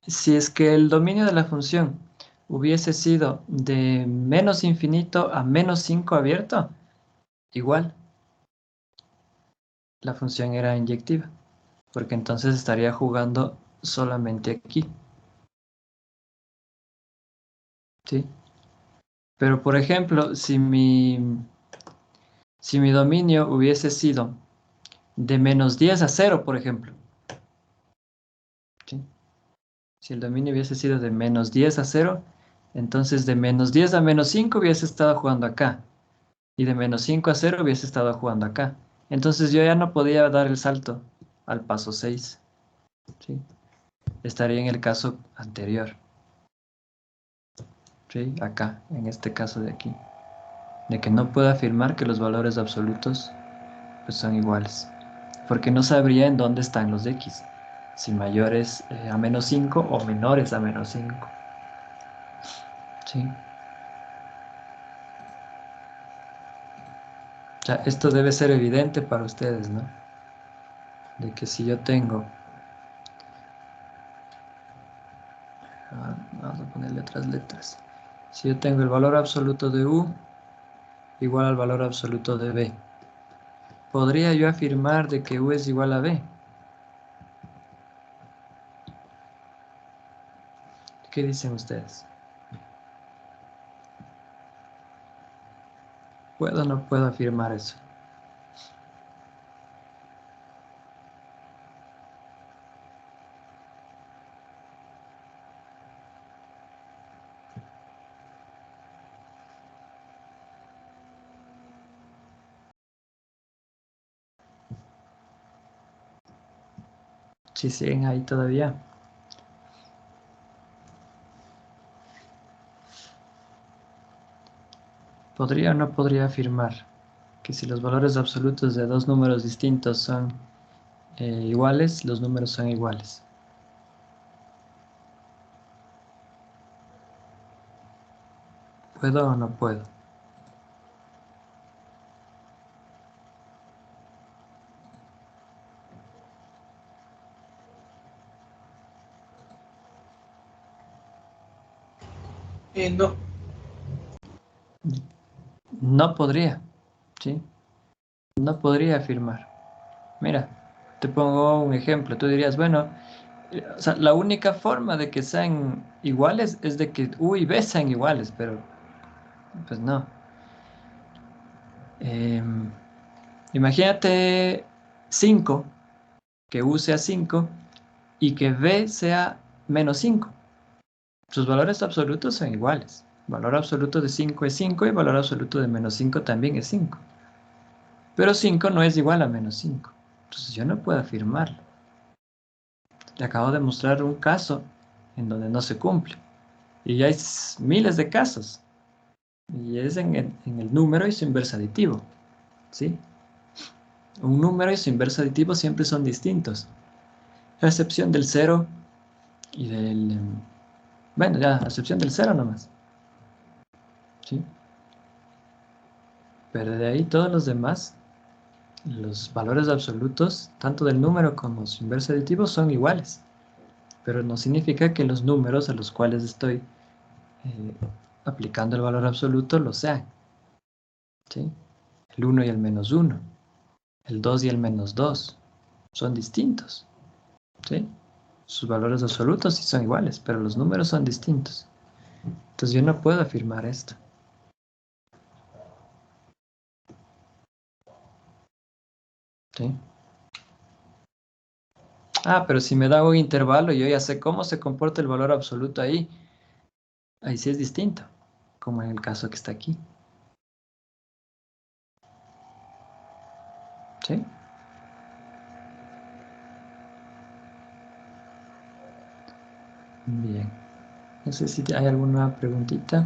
si es que el dominio de la función hubiese sido de menos infinito a menos 5 abierto, igual, la función era inyectiva, porque entonces estaría jugando solamente aquí, ¿sí? Pero, por ejemplo, si mi dominio hubiese sido de menos 10 a 0, por ejemplo, ¿sí? Si el dominio hubiese sido de menos 10 a 0, entonces de menos 10 a menos 5 hubiese estado jugando acá. Y de menos 5 a 0 hubiese estado jugando acá. Entonces yo ya no podía dar el salto al paso 6. ¿Sí? Estaría en el caso anterior. ¿Sí? Acá, en este caso de aquí. De que no puedo afirmar que los valores absolutos pues, son iguales. Porque no sabría en dónde están los x. Si mayores a menos 5 o menores a menos 5. ¿Sí? O sea, esto debe ser evidente para ustedes, ¿no? De que si yo tengo... vamos a ponerle otras letras. Si yo tengo el valor absoluto de u igual al valor absoluto de b, ¿podría yo afirmar de que u es igual a b? ¿Qué dicen ustedes? ¿Puedo o no puedo afirmar eso? Si siguen ahí todavía. ¿Podría o no podría afirmar que si los valores absolutos de dos números distintos son iguales, los números son iguales? ¿Puedo o no puedo? No. No podría, ¿sí? No podría afirmar. Mira, te pongo un ejemplo. Tú dirías, bueno, o sea, la única forma de que sean iguales es de que U y B sean iguales, pero pues no. Imagínate 5, que U sea 5 y que B sea menos 5. Sus valores absolutos son iguales. Valor absoluto de 5 es 5 y valor absoluto de menos 5 también es 5. Pero 5 no es igual a menos 5. Entonces yo no puedo afirmarlo. Le acabo de mostrar un caso en donde no se cumple. Y hay miles de casos. Y es en el número y su inverso aditivo. ¿Sí? Un número y su inverso aditivo siempre son distintos. A excepción del 0 y del... Bueno, ya, a excepción del 0 nomás. ¿Sí? Pero de ahí todos los demás, los valores absolutos, tanto del número como su inverso aditivo, son iguales. Pero no significa que los números a los cuales estoy aplicando el valor absoluto lo sean. ¿Sí? El 1 y el menos 1, el 2 y el menos 2, son distintos. ¿Sí? Sus valores absolutos sí son iguales, pero los números son distintos. Entonces yo no puedo afirmar esto. ¿Sí? Ah, pero si me da un intervalo, yo ya sé cómo se comporta el valor absoluto ahí. Ahí sí es distinto, como en el caso que está aquí. ¿Sí? Bien. No sé si hay alguna preguntita.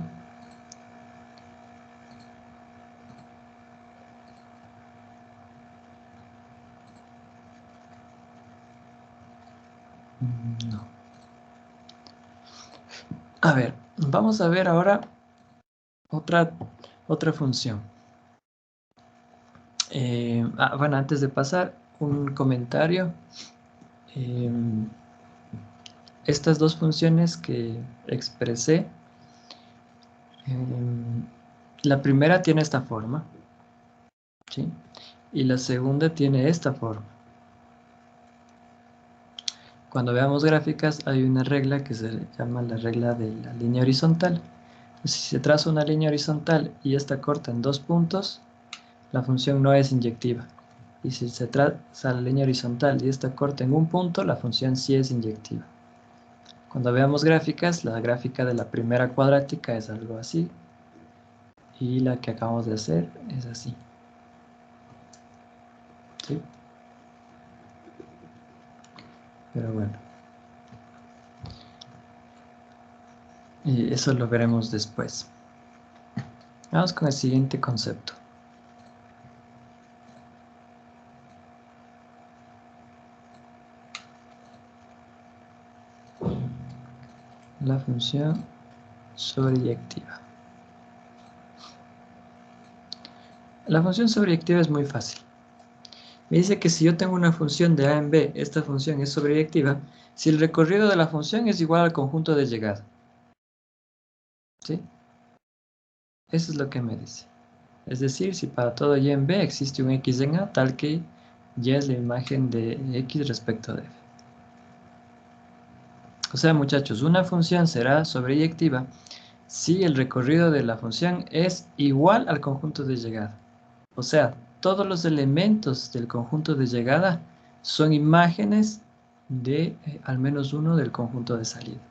No. A ver, vamos a ver ahora otra función. Bueno, antes de pasar, un comentario. Estas dos funciones que expresé, la primera tiene esta forma, ¿sí? Y la segunda tiene esta forma. Cuando veamos gráficas hay una regla que se llama la regla de la línea horizontal. Si se traza una línea horizontal y esta corta en 2 puntos, la función no es inyectiva. Y si se traza la línea horizontal y esta corta en un punto, la función sí es inyectiva. Cuando veamos gráficas, la gráfica de la primera cuadrática es algo así. Y la que acabamos de hacer es así. ¿Sí? Pero bueno. Y eso lo veremos después. Vamos con el siguiente concepto. La función sobreyectiva. La función sobreyectiva es muy fácil. Me dice que si yo tengo una función de a en b, esta función es sobreyectiva, si el recorrido de la función es igual al conjunto de llegada. ¿Sí? Eso es lo que me dice. Es decir, si para todo y en b existe un x en a, tal que y es la imagen de x respecto de f. O sea, muchachos, una función será sobreyectiva si el recorrido de la función es igual al conjunto de llegada. O sea, todos los elementos del conjunto de llegada son imágenes de al menos uno del conjunto de salida.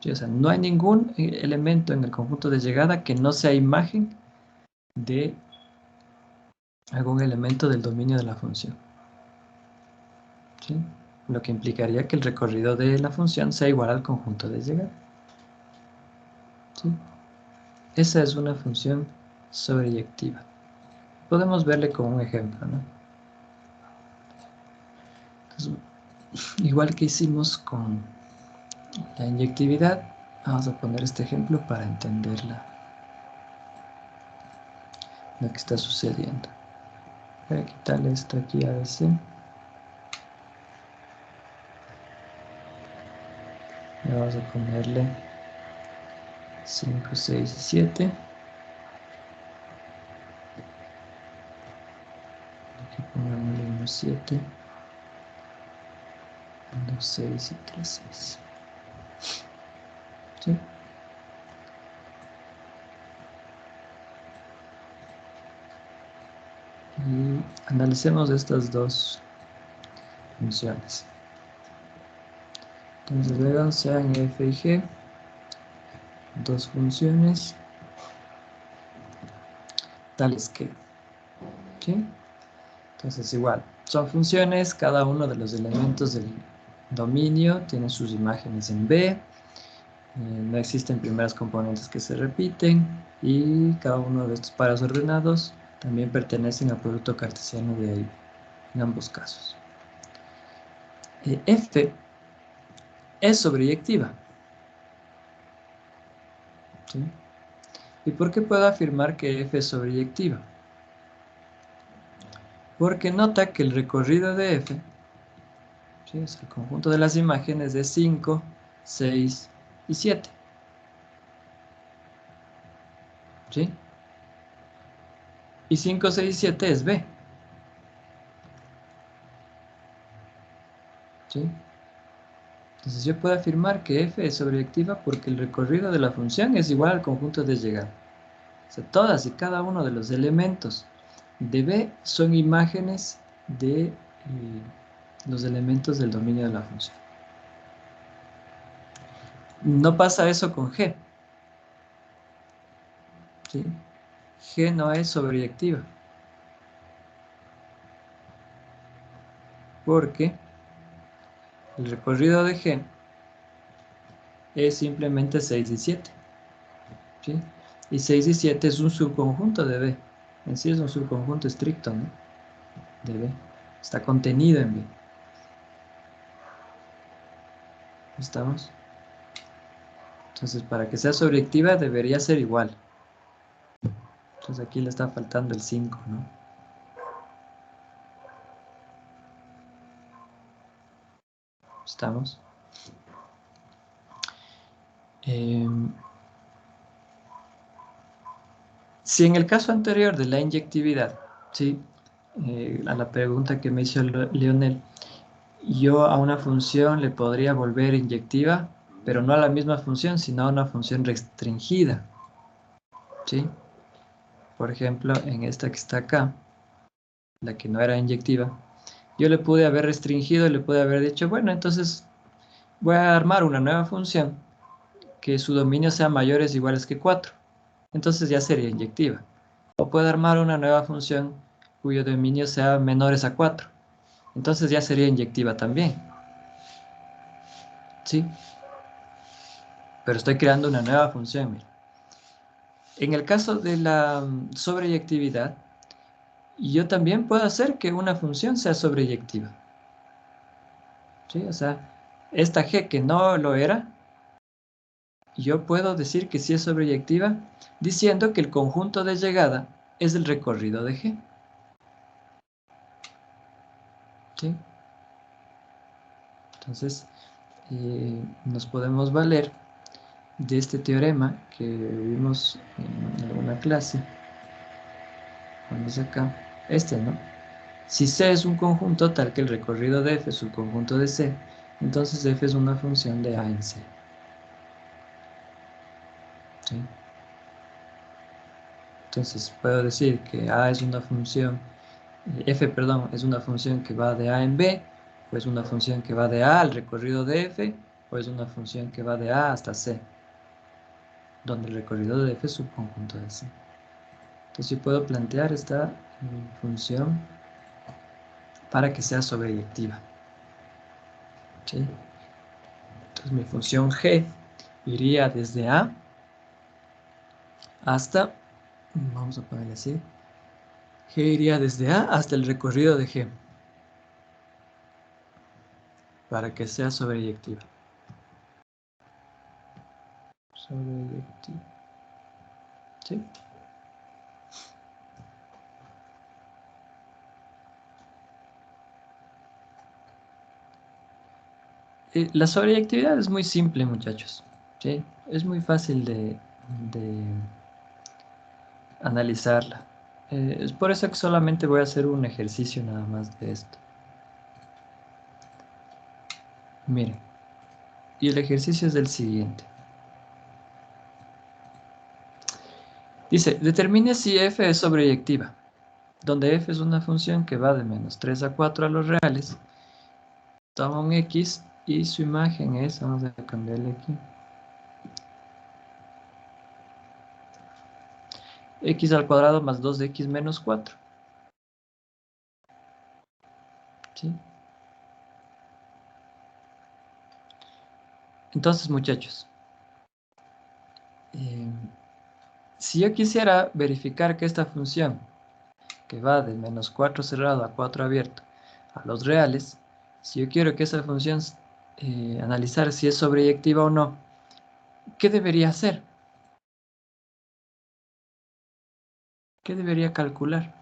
¿Sí? O sea, no hay ningún elemento en el conjunto de llegada que no sea imagen de algún elemento del dominio de la función. ¿Sí? lo que implicaría que el recorrido de la función sea igual al conjunto de llegada. ¿Sí? Esa es una función sobreyectiva. Podemos verle como un ejemplo, ¿no? Entonces, igual que hicimos con la inyectividad, vamos a poner este ejemplo para entender lo que está sucediendo. Voy a quitarle esto aquí a veces. Y vamos a ponerle 5, 6 y 7. Aquí pongámosle 1, 7, 2, 6 y 3, 6. ¿Sí? Y analicemos estas dos funciones. Entonces luego sean f y g, dos funciones tales que, ¿sí? Entonces igual, son funciones, cada uno de los elementos del dominio tiene sus imágenes en B, no existen primeras componentes que se repiten, y cada uno de estos pares ordenados también pertenecen al producto cartesiano de A y B, en ambos casos. F es sobreyectiva. ¿Sí? ¿Y por qué puedo afirmar que F es sobreyectiva? Porque nota que el recorrido de F, ¿sí?, es el conjunto de las imágenes de 5, 6 y 7. ¿Sí? Y 5, 6 y 7 es B. ¿Sí? Entonces yo puedo afirmar que F es sobreyectiva porque el recorrido de la función es igual al conjunto de llegada. O sea, todas y cada uno de los elementos de B son imágenes de los elementos del dominio de la función. No pasa eso con G. ¿Sí? G no es sobreyectiva. Porque el recorrido de G es simplemente 6 y 7. ¿Sí? Y 6 y 7 es un subconjunto de B. En sí es un subconjunto estricto, ¿no?, de B. Está contenido en B. ¿Estamos? Entonces, para que sea sobreyectiva debería ser igual. Entonces aquí le está faltando el 5, ¿no? ¿Estamos? Si en el caso anterior de la inyectividad, ¿sí?, a la pregunta que me hizo Leonel, yo a una función le podría volver inyectiva, pero no a la misma función, sino a una función restringida. ¿Sí? Por ejemplo, en esta que está acá, la que no era inyectiva, yo le pude haber restringido y le pude haber dicho, bueno, entonces voy a armar una nueva función que su dominio sea mayores o iguales que 4. Entonces ya sería inyectiva. O puedo armar una nueva función cuyo dominio sea menores a 4. Entonces ya sería inyectiva también. ¿Sí? Pero estoy creando una nueva función. Mira. En el caso de la sobreyectividad, yo también puedo hacer que una función sea sobreyectiva. ¿Sí? O sea, esta g que no lo era, yo puedo decir que sí es sobreyectiva diciendo que el conjunto de llegada es el recorrido de g. ¿Sí? Entonces, nos podemos valer de este teorema que vimos en alguna clase. Vamos acá. Este, ¿no? Si C es un conjunto tal que el recorrido de F es un conjunto de C, entonces F es una función de A en C. ¿Sí? Entonces puedo decir que A es una función, F, perdón, es una función que va de A en B, o es una función que va de A al recorrido de F, o es una función que va de A hasta C, donde el recorrido de F es un conjunto de C. Entonces yo puedo plantear esta función para que sea sobreyectiva. ¿sí? Entonces mi función g iría desde A hasta, vamos a ponerle así, g iría desde A hasta el recorrido de g, para que sea sobreyectiva. Sobreyectiva. ¿Sí? La sobreyectividad es muy simple, muchachos. ¿Sí? Es muy fácil de analizarla. Es por eso que solamente voy a hacer un ejercicio nada más de esto. Miren. Y el ejercicio es el siguiente. Dice, determine si f es sobreyectiva, donde f es una función que va de menos 3 a 4 a los reales. Toma un x y su imagen es, vamos a cambiarle aquí, x al cuadrado más 2x menos 4. ¿Sí? Entonces, muchachos, si yo quisiera verificar que esta función, que va de menos 4 cerrado a 4 abierto a los reales, si yo quiero que esa función analizar si es sobreyectiva o no, ¿qué debería hacer? ¿Qué debería calcular?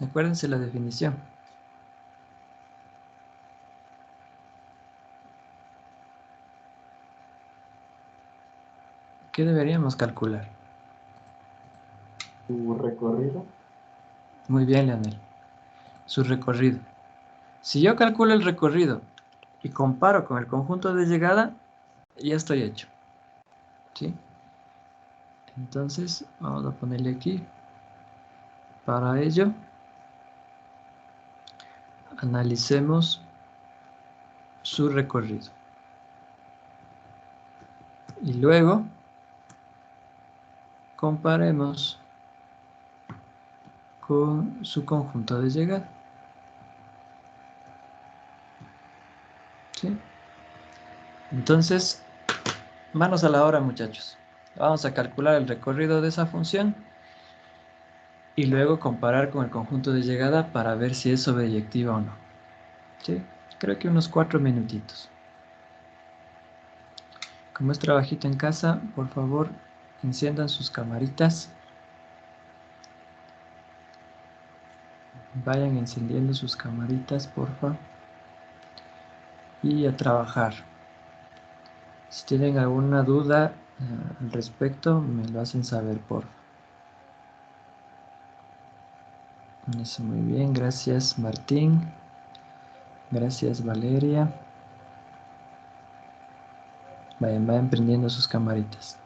Acuérdense la definición. ¿Qué deberíamos calcular? Su recorrido. Muy bien, Leonel. Su recorrido. Si yo calculo el recorrido y comparo con el conjunto de llegada, ya estoy hecho. ¿Sí? Entonces, vamos a ponerle aquí. Para ello, analicemos su recorrido. Y luego, comparemos con su conjunto de llegada. ¿Sí? Entonces, manos a la obra, muchachos. Vamos a calcular el recorrido de esa función y luego comparar con el conjunto de llegada para ver si es sobreyectiva o no. ¿Sí? Creo que unos 4 minutitos. Como es trabajito en casa, por favor, enciendan sus camaritas. Vayan encendiendo sus camaritas, porfa. Y a trabajar. Si tienen alguna duda al respecto, me lo hacen saber, porfa. Eso, muy bien, gracias Martín. Gracias Valeria. Vayan prendiendo sus camaritas.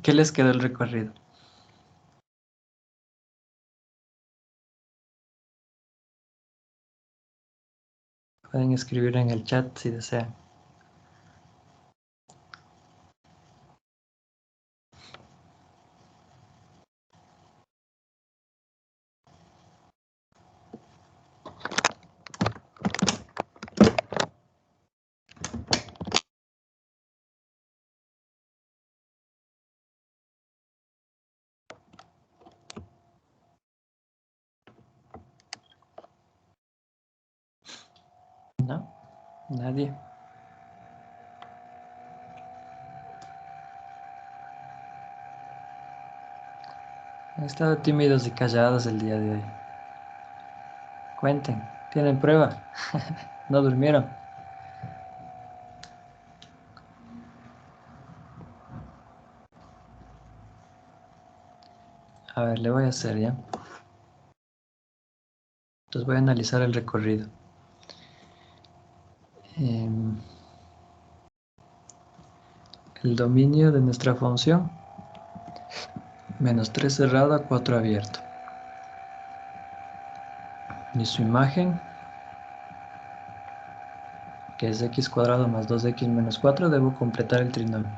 ¿Qué les quedó el recorrido? Pueden escribir en el chat si desean. ¿No? Nadie. Han estado tímidos y callados el día de hoy. Cuenten. ¿Tienen prueba? ¿No durmieron? A ver, le voy a hacer ya. Entonces voy a analizar el recorrido. El dominio de nuestra función, menos 3 cerrado a 4 abierto. Y su imagen, que es x cuadrado más 2x menos 4, debo completar el trinomio.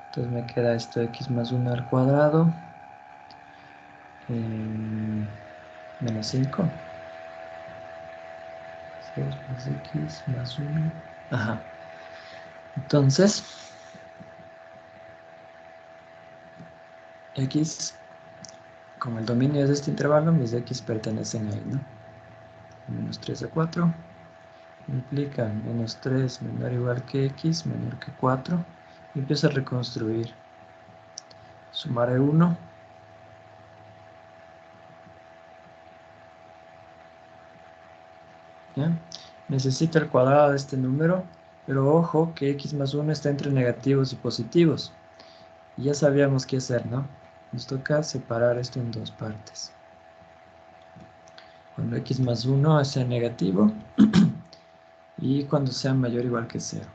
Entonces me queda esto x más 1 al cuadrado, menos 5. 2 más x más 1. Ajá. Entonces, x, como el dominio es de este intervalo, mis x pertenecen a él, ¿no? Menos 3 a 4 implica menos 3 menor o igual que x menor que 4. Y empiezo a reconstruir. Sumaré 1. ¿Ya? Necesito el cuadrado de este número, pero ojo que x más 1 está entre negativos y positivos. Y ya sabíamos qué hacer, ¿no? Nos toca separar esto en dos partes. Cuando x más 1 sea negativo y cuando sea mayor o igual que 0.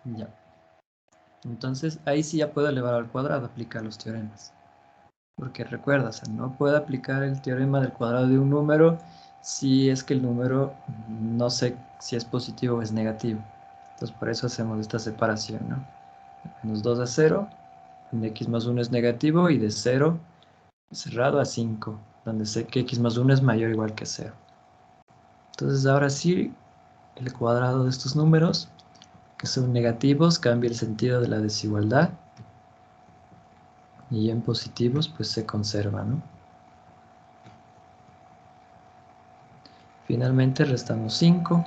Ya. Entonces, ahí sí ya puedo elevar al cuadrado, aplicar los teoremas. Porque recuerda, o sea, no puedo aplicar el teorema del cuadrado de un número si es que el número no sé si es positivo o es negativo. Entonces, por eso hacemos esta separación, ¿no? Menos 2 a 0, donde x más 1 es negativo, y de 0 cerrado a 5, donde sé que x más 1 es mayor o igual que 0. Entonces, ahora sí, el cuadrado de estos números, que son negativos, cambia el sentido de la desigualdad, y en positivos, pues se conserva, ¿no? Finalmente restamos 5.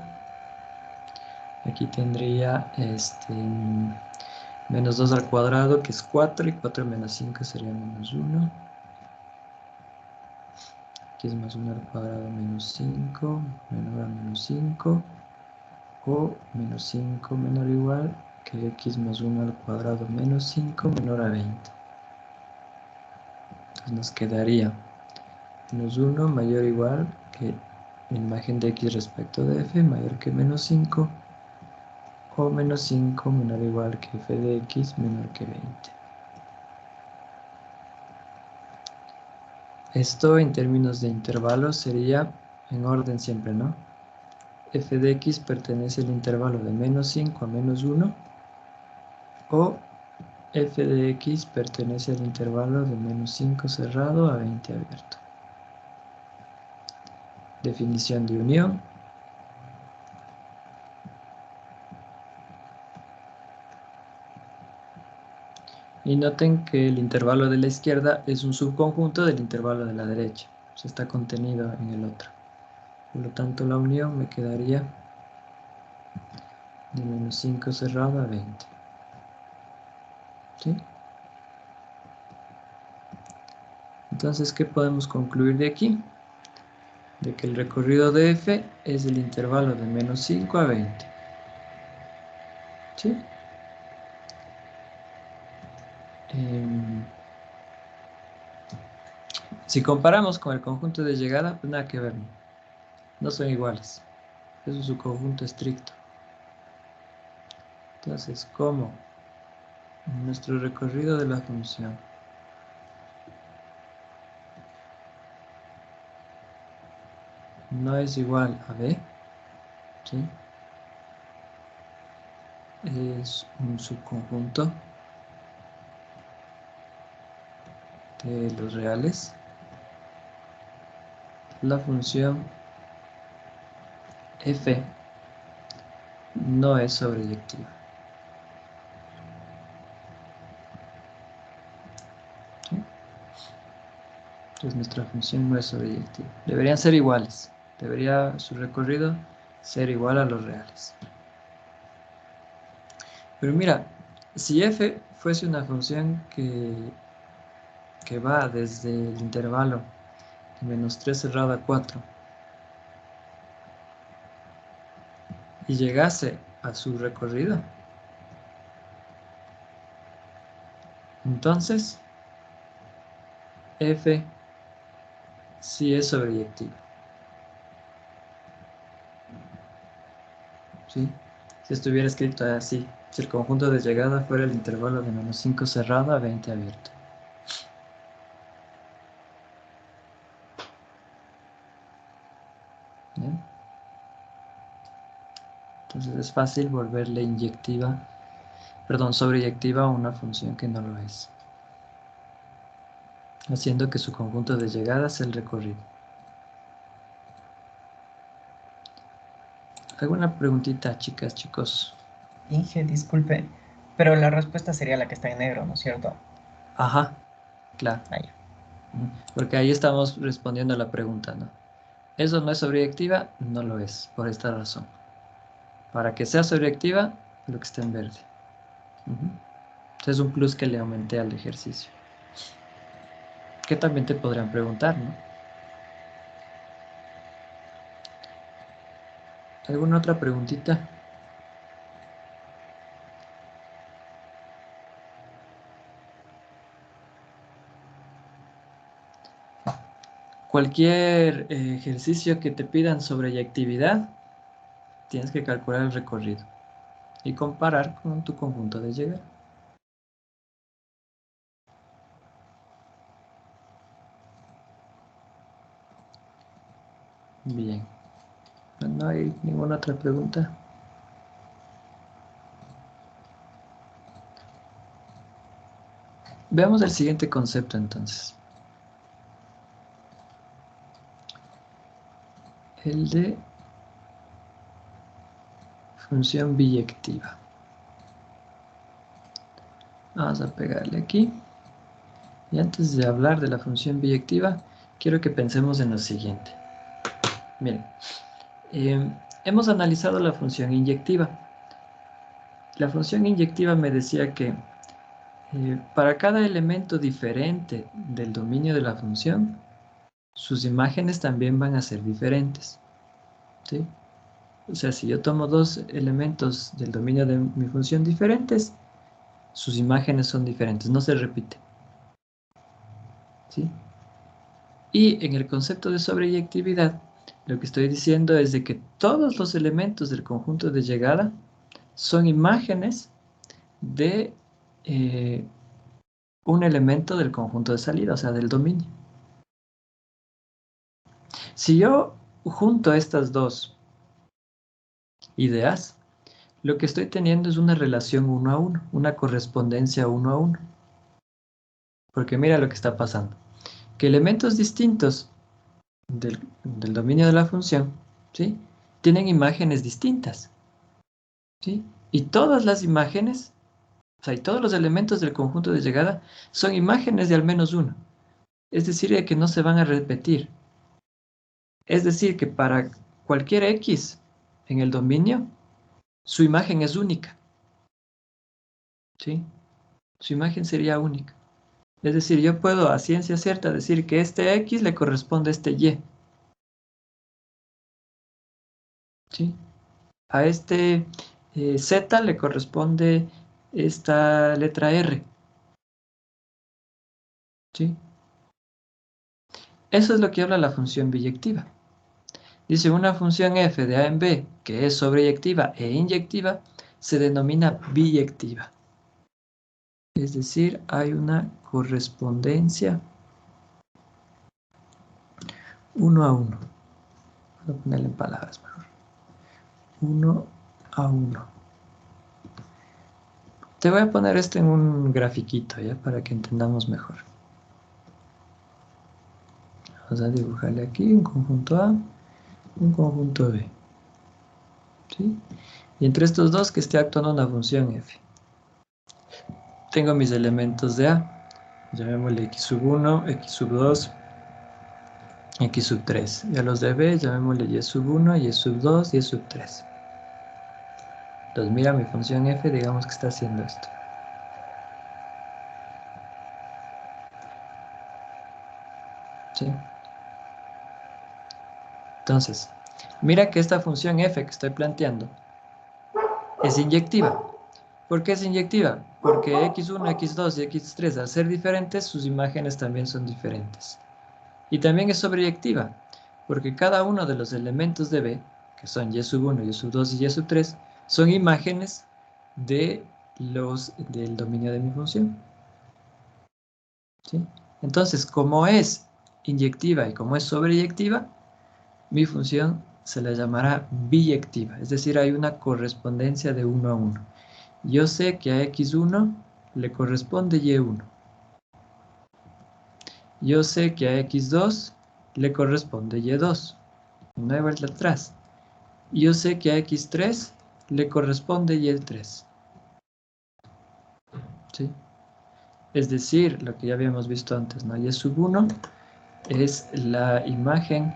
Aquí tendría menos 2 al cuadrado, que es 4, y 4 menos 5 sería menos 1. Aquí es más 1 al cuadrado menos 5, menor a menos 5, o menos 5 menor o igual que x más 1 al cuadrado menos 5 menor a 20. Entonces nos quedaría menos 1 mayor o igual que la imagen de x respecto de f mayor que menos 5, o menos 5 menor o igual que f de x menor que 20. Esto en términos de intervalos sería en orden siempre, ¿no? F de x pertenece al intervalo de menos 5 a menos 1, o f de x pertenece al intervalo de menos 5 cerrado a 20 abierto. Definición de unión. Y noten que el intervalo de la izquierda es un subconjunto del intervalo de la derecha. O está contenido en el otro. Por lo tanto, la unión me quedaría de menos 5 cerrado a 20. ¿Sí? Entonces, ¿qué podemos concluir de aquí? De que el recorrido de f es el intervalo de menos 5 a 20. ¿Sí? Si comparamos con el conjunto de llegada, pues nada que ver. No son iguales. Eso es su conjunto estricto. Entonces, ¿cómo? Nuestro recorrido de la función no es igual a B, ¿sí? Es un subconjunto de los reales. La función f no es sobreyectiva. ¿Sí? Entonces nuestra función no es sobreyectiva. Deberían ser iguales. Debería su recorrido ser igual a los reales. Pero mira, si f fuese una función que va desde el intervalo de -3 cerrado a 4 y llegase a su recorrido, entonces f sí es sobreyectiva. ¿Sí? Si estuviera escrito así, si el conjunto de llegada fuera el intervalo de -5 cerrado a 20 abierto. ¿Bien? Entonces es fácil volverle sobreyectiva a una función que no lo es, haciendo que su conjunto de llegada sea el recorrido. ¿Alguna preguntita, chicas, chicos? Inge, disculpe, pero la respuesta sería la que está en negro, ¿no es cierto? Ajá, claro. Ah, ya. Porque ahí estamos respondiendo a la pregunta, ¿no? ¿Eso no es sobreyectiva? No lo es, por esta razón. Para que sea sobreyectiva, lo que está en verde. Entonces es un plus que le aumenté al ejercicio. Que también te podrían preguntar, ¿no? ¿Alguna otra preguntita? Cualquier ejercicio que te pidan sobreyectividad, tienes que calcular el recorrido y comparar con tu conjunto de llegada. Bien. ¿No hay ninguna otra pregunta? Veamos el siguiente concepto entonces. El de función biyectiva. Vamos a pegarle aquí. Y antes de hablar de la función biyectiva, quiero que pensemos en lo siguiente. Miren, hemos analizado la función inyectiva. La función inyectiva me decía que para cada elemento diferente del dominio de la función, sus imágenes también van a ser diferentes. ¿Sí? O sea, si yo tomo dos elementos del dominio de mi función diferentes, sus imágenes son diferentes, no se repite. ¿Sí? Y en el concepto de sobreyectividad, lo que estoy diciendo es de que todos los elementos del conjunto de llegada son imágenes de un elemento del conjunto de salida, o sea, del dominio. Si yo junto estas dos ideas, lo que estoy teniendo es una relación 1 a 1, una correspondencia 1 a 1. Porque mira lo que está pasando. Que elementos distintos del dominio de la función, ¿sí?, tienen imágenes distintas. ¿Sí? Y todas las imágenes, o sea, y todos los elementos del conjunto de llegada son imágenes de al menos uno. Es decir, de que no se van a repetir. Es decir, que para cualquier X en el dominio, su imagen es única. ¿Sí? Su imagen sería única. Es decir, yo puedo a ciencia cierta decir que este X le corresponde a este Y. ¿Sí? A este Z le corresponde esta letra R. ¿Sí? Eso es lo que habla la función biyectiva. Dice, una función f de a en b que es sobreyectiva e inyectiva se denomina biyectiva. Es decir, hay una correspondencia 1 a 1. Voy a ponerle en palabras mejor. 1 a 1. Te voy a poner esto en un grafiquito, ¿ya? Para que entendamos mejor. Vamos a dibujarle aquí un conjunto A, un conjunto B. ¿Sí? Y entre estos dos que esté actuando una función f. Tengo mis elementos de A. Llamémosle x sub 1, x sub 2, x sub 3. Y a los de B llamémosle y sub 1, y sub 2, y sub 3. Entonces mira mi función f, digamos que está haciendo esto. ¿Sí? Entonces, mira que esta función f que estoy planteando es inyectiva. ¿Por qué es inyectiva? Porque x1, x2 y x3 al ser diferentes, sus imágenes también son diferentes. Y también es sobreyectiva, porque cada uno de los elementos de B, que son y sub 1, y sub 2 y y sub 3, son imágenes del dominio de mi función. ¿Sí? Entonces, como es inyectiva y como es sobreyectiva, mi función se la llamará biyectiva, es decir, hay una correspondencia de 1 a 1. Yo sé que a x1 le corresponde y1. Yo sé que a x2 le corresponde y2. No hay vuelta atrás. Yo sé que a x3 le corresponde y3. ¿Sí? Es decir, lo que ya habíamos visto antes, ¿no? Y sub 1 es la imagen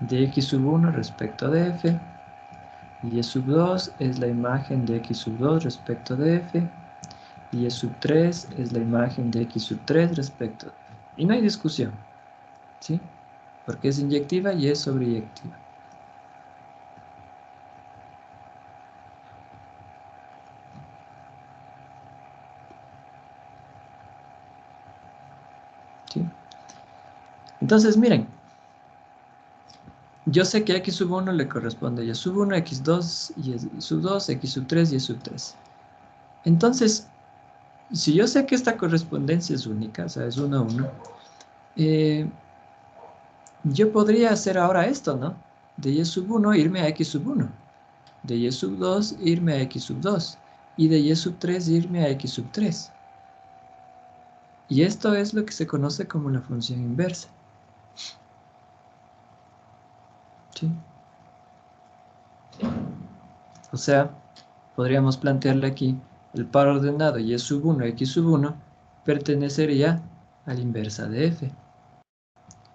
de x sub 1 respecto de f. Y sub 2 es la imagen de x sub 2 respecto de f. Y sub 3 es la imagen de x sub 3 respecto de f. Y no hay discusión, ¿sí? Porque es inyectiva y es sobreyectiva. ¿Sí? Entonces, miren, yo sé que a x sub 1 le corresponde y sub 1, x2, y sub 2, x sub 3 y sub 3. Entonces, si yo sé que esta correspondencia es única, o sea, es 1 a 1, yo podría hacer ahora esto, ¿no? De y sub 1 irme a x sub 1, de y sub 2 irme a x sub 2, y de y sub 3 irme a x sub 3. Y esto es lo que se conoce como la función inversa. ¿Sí? O sea, podríamos plantearle aquí el par ordenado y sub 1, x sub 1 pertenecería a la inversa de f,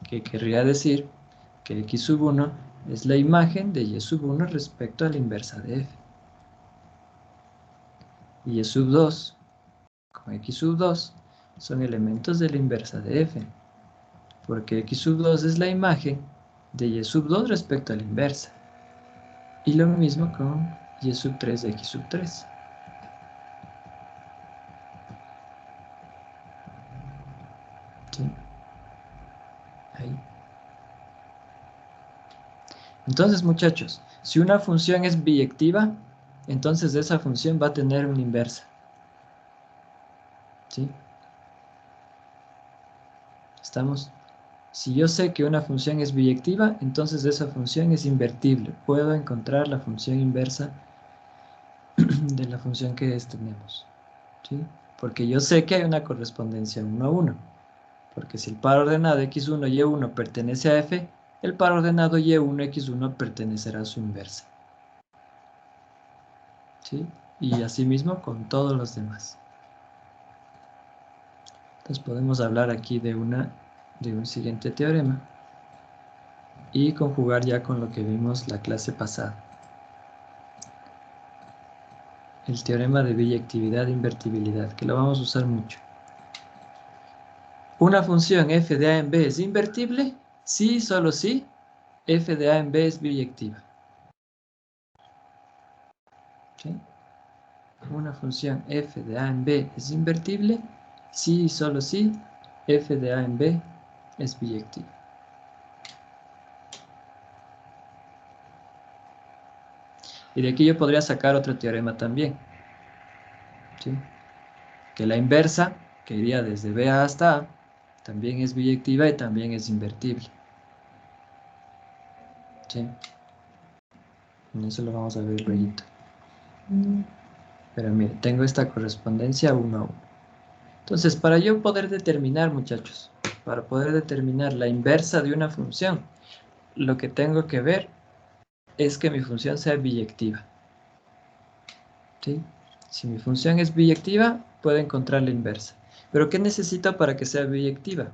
que querría decir que x sub 1 es la imagen de y sub 1 respecto a la inversa de f. Y sub 2 con x sub 2 son elementos de la inversa de f, porque x sub 2 es la imagen de y sub 2 respecto a la inversa. Y lo mismo con y sub 3 de x sub 3. ¿Sí? Ahí. Entonces, muchachos, si una función es biyectiva, entonces esa función va a tener una inversa. ¿Sí? ¿Estamos? Si yo sé que una función es biyectiva, entonces esa función es invertible. Puedo encontrar la función inversa de la función que tenemos. ¿Sí? Porque yo sé que hay una correspondencia 1 a 1. Porque si el par ordenado x1, y1 pertenece a f, el par ordenado y1, x1 pertenecerá a su inversa. ¿Sí? Y asimismo con todos los demás. Entonces podemos hablar aquí de un siguiente teorema y conjugar ya con lo que vimos la clase pasada. El teorema de biyectividad e invertibilidad, que lo vamos a usar mucho. Una función f de a en b es invertible si y solo si f de a en b es biyectiva. ¿Sí? Una función f de a en b es invertible si y solo si f de a en b es biyectiva. Y de aquí yo podría sacar otro teorema también, ¿sí? Que la inversa, que iría desde B hasta A, también es biyectiva y también es invertible, ¿sí? Eso lo vamos a ver luego. Pero mire, tengo esta correspondencia 1 a 1. Entonces, para yo poder determinar, muchachos, para poder determinar la inversa de una función, lo que tengo que ver es que mi función sea biyectiva, ¿sí? Si mi función es biyectiva, puedo encontrar la inversa. ¿Pero qué necesito para que sea biyectiva?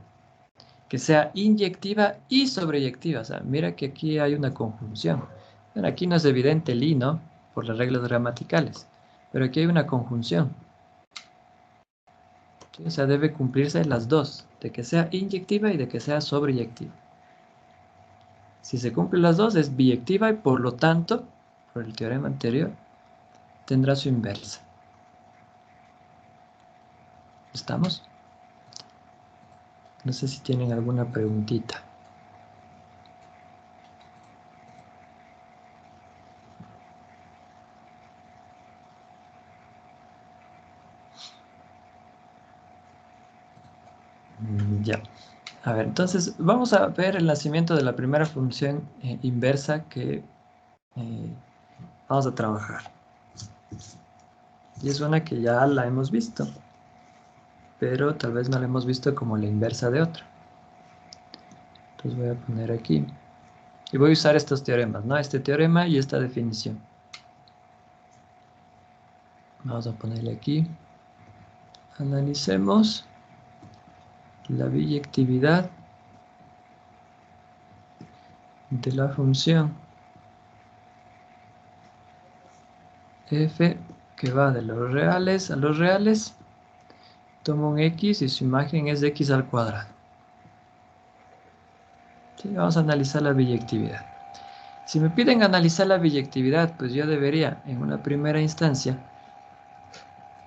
Que sea inyectiva y sobreyectiva. O sea, mira que aquí hay una conjunción. Bueno, aquí no es evidente el y, ¿no? Por las reglas gramaticales. Pero aquí hay una conjunción. ¿Sí? O sea, debe cumplirse las dos, de que sea inyectiva y de que sea sobreyectiva. Si se cumplen las dos, es biyectiva y por lo tanto, por el teorema anterior, tendrá su inversa. ¿Estamos? No sé si tienen alguna preguntita. Ya. A ver, entonces vamos a ver el nacimiento de la primera función inversa que vamos a trabajar. Y es una que ya la hemos visto, pero tal vez no la hemos visto como la inversa de otra. Entonces voy a poner aquí. Y voy a usar estos teoremas, ¿no? Este teorema y esta definición. Vamos a ponerle aquí. Analicemos la biyectividad de la función f que va de los reales a los reales. Tomo un x y su imagen es de x al cuadrado. Sí, vamos a analizar la biyectividad. Si me piden analizar la biyectividad, pues yo debería, en una primera instancia,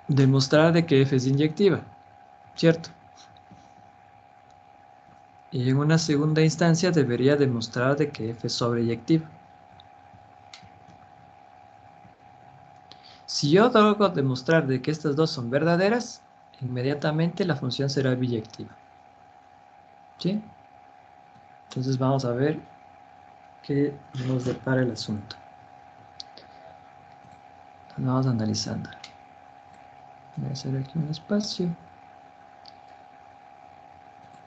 demostrar de que f es inyectiva, ¿cierto? Y en una segunda instancia debería demostrar de que f es sobreyectiva. Si yo logro demostrar de que estas dos son verdaderas, inmediatamente la función será biyectiva. ¿Sí? Entonces vamos a ver qué nos depara el asunto. Entonces vamos analizando. Voy a hacer aquí un espacio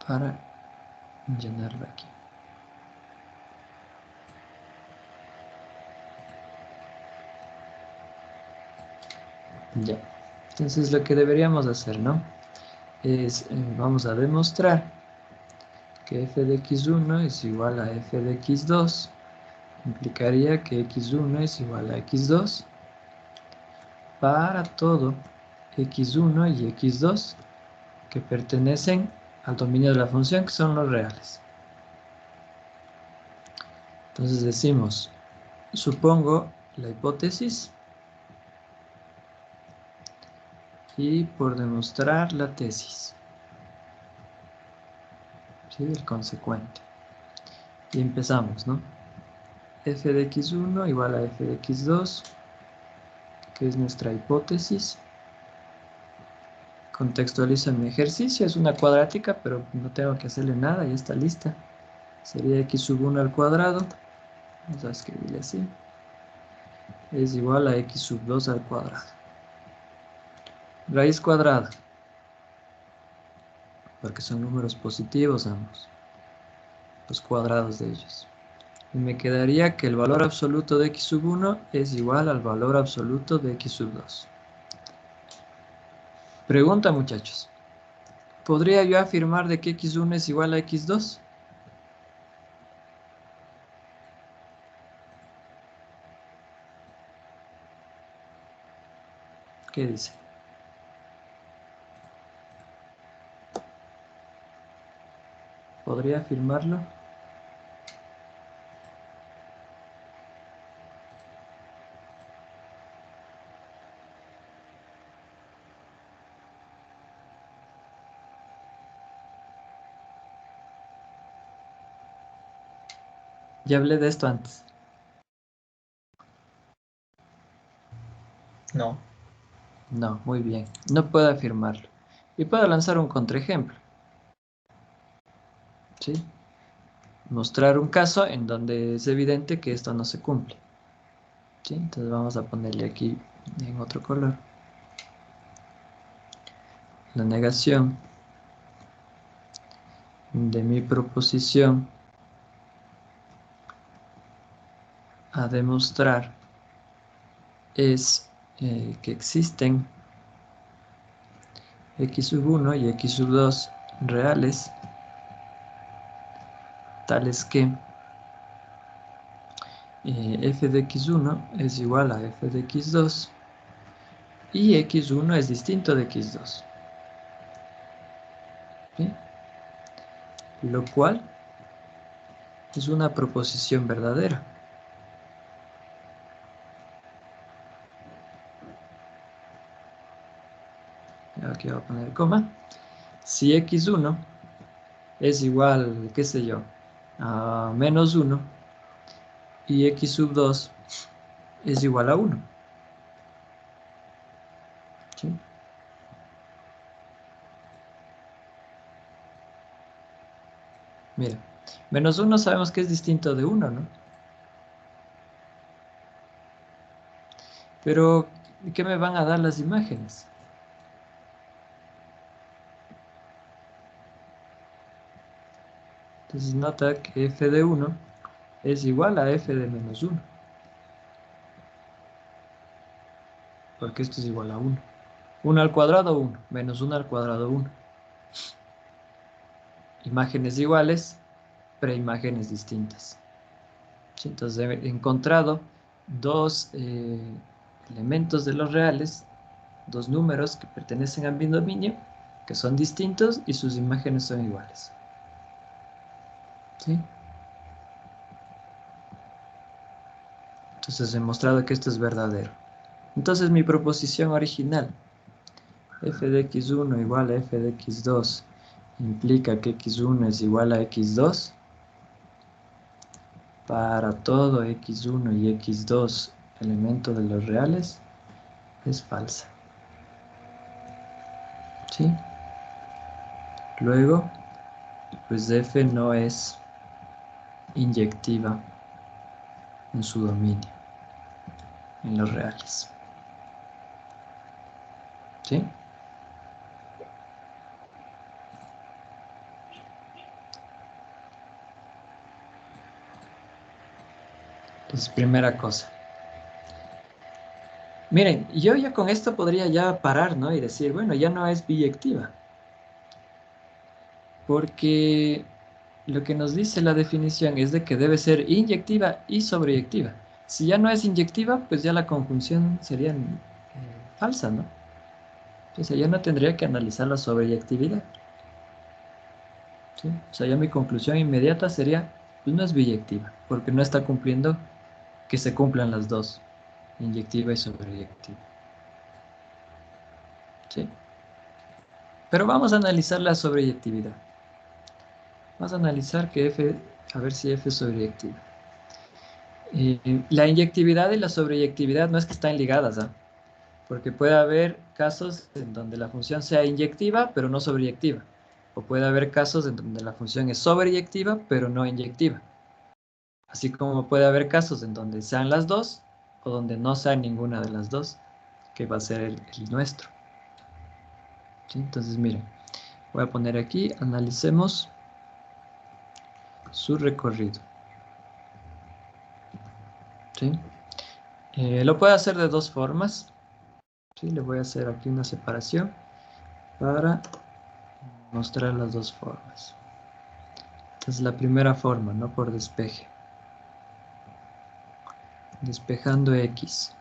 para llenarlo aquí. Ya. Entonces lo que deberíamos hacer, ¿no? Es, vamos a demostrar que f de x1 es igual a f de x2. Implicaría que x1 es igual a x2 para todo x1 y x2 que pertenecen al dominio de la función, que son los reales. Entonces decimos, supongo la hipótesis y por demostrar la tesis, ¿sí? El consecuente. Y empezamos, ¿no? F de x1 igual a f de x2, que es nuestra hipótesis. Contextualizo mi ejercicio, es una cuadrática, pero no tengo que hacerle nada, ya está lista. Sería x sub 1 al cuadrado, vamos a escribirle así, es igual a x sub 2 al cuadrado. Raíz cuadrada, porque son números positivos ambos, los cuadrados de ellos. Y me quedaría que el valor absoluto de x sub 1 es igual al valor absoluto de x sub 2. Pregunta, muchachos. ¿Podría yo afirmar de que x1 es igual a x2? ¿Qué dice? ¿Podría afirmarlo? Ya hablé de esto antes. No, muy bien. No puedo afirmarlo. Y puedo lanzar un contraejemplo. ¿Sí? Mostrar un caso en donde es evidente que esto no se cumple. ¿Sí? Entonces vamos a ponerle aquí en otro color. La negación de mi proposición a demostrar es que existen x sub 1 y x sub 2 reales, tales que f de x1 es igual a f de x2 y x1 es distinto de x2. ¿Sí? Lo cual es una proposición verdadera. Aquí voy a poner coma. Si x1 es igual, qué sé yo, a menos 1 y x sub 2 es igual a 1. ¿Sí? Mira, menos 1 sabemos que es distinto de 1, ¿no? Pero, ¿qué me van a dar las imágenes? Entonces nota que f de 1 es igual a f de menos 1. Porque esto es igual a 1. 1 al cuadrado, 1. Menos 1 al cuadrado, 1. Imágenes iguales, preimágenes distintas. ¿Sí? Entonces he encontrado dos elementos de los reales, dos números que pertenecen al binomio, que son distintos y sus imágenes son iguales. ¿Sí? Entonces he mostrado que esto es verdadero. Entonces mi proposición original, f de x1 igual a f de x2, implica que x1 es igual a x2 para todo x1 y x2 elemento de los reales, es falsa. ¿Sí? Luego, pues f no es inyectiva en su dominio, en los reales. ¿Sí? Entonces, primera cosa. Miren, yo ya con esto podría ya parar, ¿no? Y decir, bueno, ya no es biyectiva. Porque lo que nos dice la definición es de que debe ser inyectiva y sobreyectiva. Si ya no es inyectiva, pues ya la conjunción sería falsa, ¿no? Entonces ya no tendría que analizar la sobreyectividad. ¿Sí? O sea, ya mi conclusión inmediata sería, pues no es biyectiva, porque no está cumpliendo que se cumplan las dos, inyectiva y sobreyectiva. ¿Sí? Pero vamos a analizar la sobreyectividad. Vamos a analizar que f, a ver si f es sobreyectiva. La inyectividad y la sobreyectividad no es que están ligadas, ¿ah? Porque puede haber casos en donde la función sea inyectiva, pero no sobreyectiva. O puede haber casos en donde la función es sobreyectiva, pero no inyectiva. Así como puede haber casos en donde sean las dos, o donde no sean ninguna de las dos, que va a ser el nuestro. ¿Sí? Entonces, miren, voy a poner aquí, analicemos su recorrido. ¿Sí? Lo puedo hacer de dos formas. ¿Sí? Le voy a hacer aquí una separación para mostrar las dos formas. Entonces la primera forma, no por despeje. Despejando x.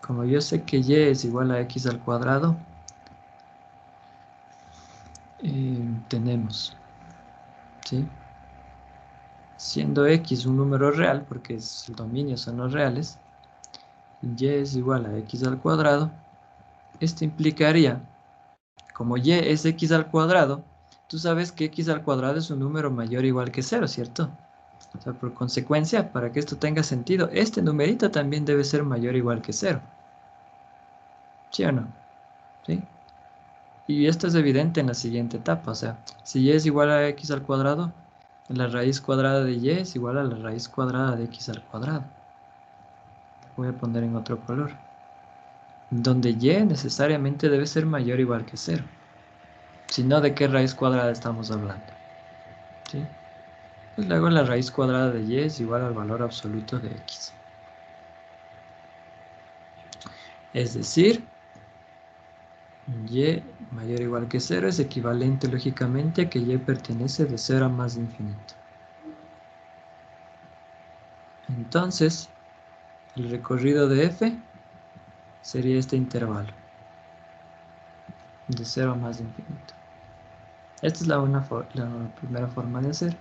Como yo sé que y es igual a x al cuadrado, tenemos, ¿sí? Siendo x un número real, porque el dominio son los reales, y es igual a x al cuadrado, esto implicaría, como y es x al cuadrado, tú sabes que x al cuadrado es un número mayor o igual que 0, ¿cierto? O sea, por consecuencia, para que esto tenga sentido, este numerito también debe ser mayor o igual que 0. ¿Sí o no? ¿Sí? Y esto es evidente en la siguiente etapa, o sea, si y es igual a x al cuadrado, la raíz cuadrada de y es igual a la raíz cuadrada de x al cuadrado. Voy a poner en otro color. Donde y necesariamente debe ser mayor o igual que 0. Si no, ¿de qué raíz cuadrada estamos hablando? ¿Sí? Pues luego la raíz cuadrada de y es igual al valor absoluto de x. Es decir, y mayor o igual que 0 es equivalente lógicamente a que y pertenece de 0 a más de infinito. Entonces, el recorrido de f sería este intervalo, de 0 a más de infinito. Esta es la primera forma de hacer.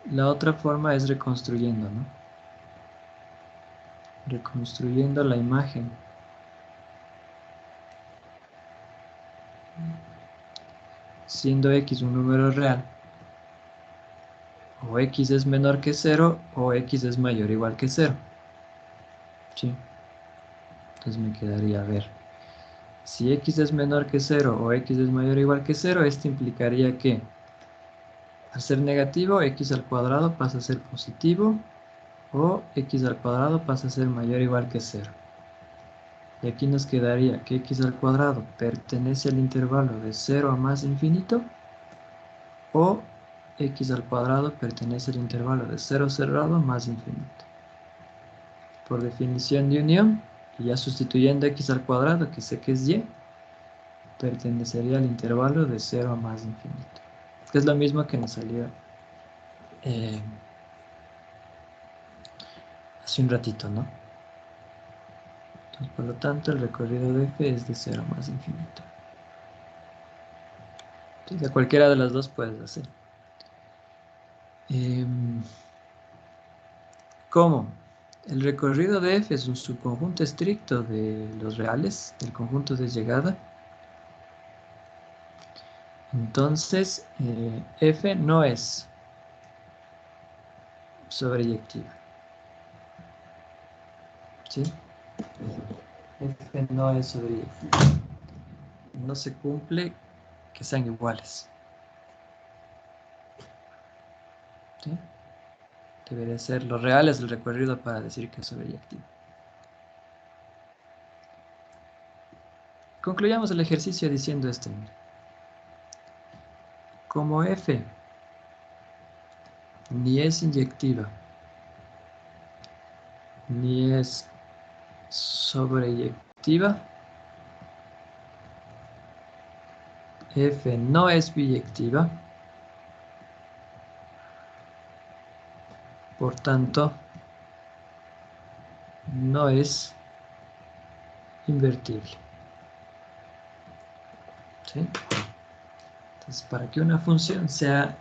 La otra forma es reconstruyendo, ¿no? Reconstruyendo la imagen. Siendo x un número real, o x es menor que 0, o x es mayor o igual que 0. ¿Sí? Entonces me quedaría a ver. Si x es menor que 0 o x es mayor o igual que 0, esto implicaría que al ser negativo, x al cuadrado pasa a ser positivo, o x al cuadrado pasa a ser mayor o igual que 0. Y aquí nos quedaría que x al cuadrado pertenece al intervalo de 0 a más infinito, o x al cuadrado pertenece al intervalo de 0 cerrado más infinito. Por definición de unión, y ya sustituyendo x al cuadrado, que sé que es y, pertenecería al intervalo de 0 a más infinito. Que es lo mismo que nos salió hace un ratito, ¿no? Entonces, por lo tanto, el recorrido de f es de 0 a más infinito. Entonces, a cualquiera de las dos puedes hacer. ¿Cómo? El recorrido de f es un subconjunto estricto de los reales, del conjunto de llegada. Entonces, f no es sobreyectiva. ¿Sí? F no es sobreyectiva. No se cumple que sean iguales. ¿Sí? Debería ser los reales del recorrido para decir que es sobreyectivo. Concluyamos el ejercicio diciendo esto. Como f ni es inyectiva, ni es sobreyectiva, f no es biyectiva, por tanto, no es invertible. ¿Sí? Entonces, para que una función sea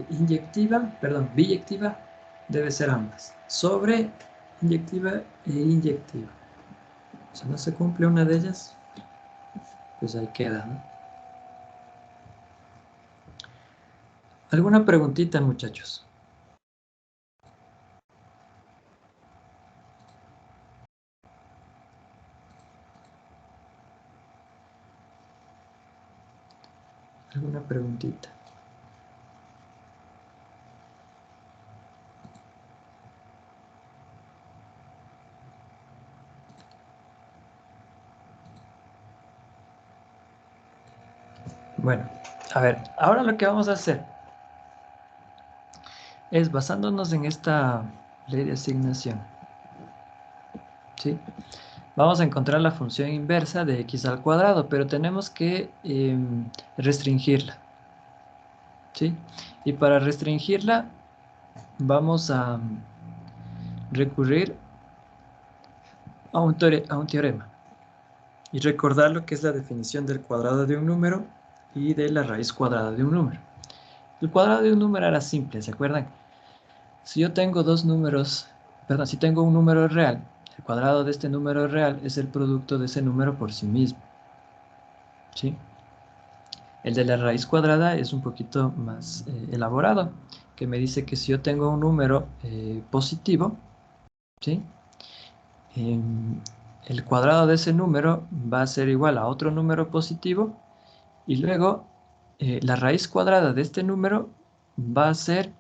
biyectiva, debe ser ambas, sobre inyectiva e inyectiva. Si no se cumple una de ellas, pues ahí queda, ¿no? ¿Alguna preguntita, muchachos? ¿Alguna preguntita? Bueno, a ver, ahora lo que vamos a hacer es, basándonos en esta ley de asignación, ¿sí? Vamos a encontrar la función inversa de x al cuadrado, pero tenemos que restringirla, ¿sí? Y para restringirla vamos a recurrir a un teorema y recordar lo que es la definición del cuadrado de un número y de la raíz cuadrada de un número. El cuadrado de un número era simple, ¿se acuerdan? Si yo tengo si tengo un número real, el cuadrado de este número real es el producto de ese número por sí mismo, ¿sí? El de la raíz cuadrada es un poquito más elaborado, que me dice que si yo tengo un número positivo, ¿sí? el cuadrado de ese número va a ser igual a otro número positivo y luego la raíz cuadrada de este número va a ser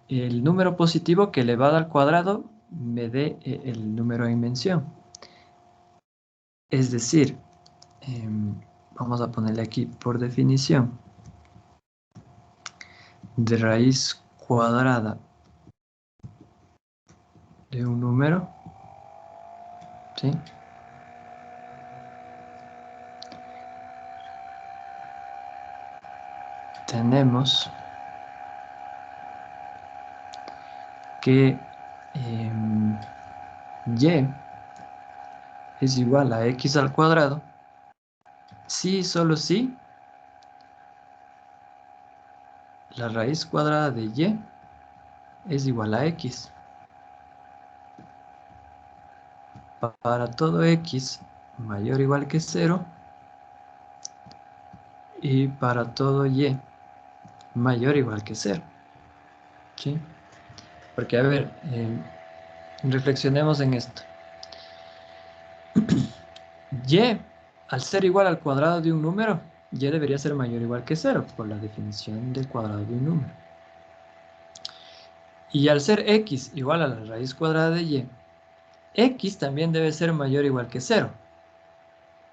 el número positivo que elevado al cuadrado me dé el número en mención. Es decir, vamos a ponerle aquí por definición de raíz cuadrada de un número, ¿sí? Tenemos que y es igual a x al cuadrado si y solo si la raíz cuadrada de y es igual a x. Para todo x mayor o igual que 0 y para todo y mayor o igual que 0. ¿Sí? Porque, a ver, reflexionemos en esto. Y, al ser igual al cuadrado de un número, y debería ser mayor o igual que 0, por la definición del cuadrado de un número. Y al ser x igual a la raíz cuadrada de y, x también debe ser mayor o igual que 0.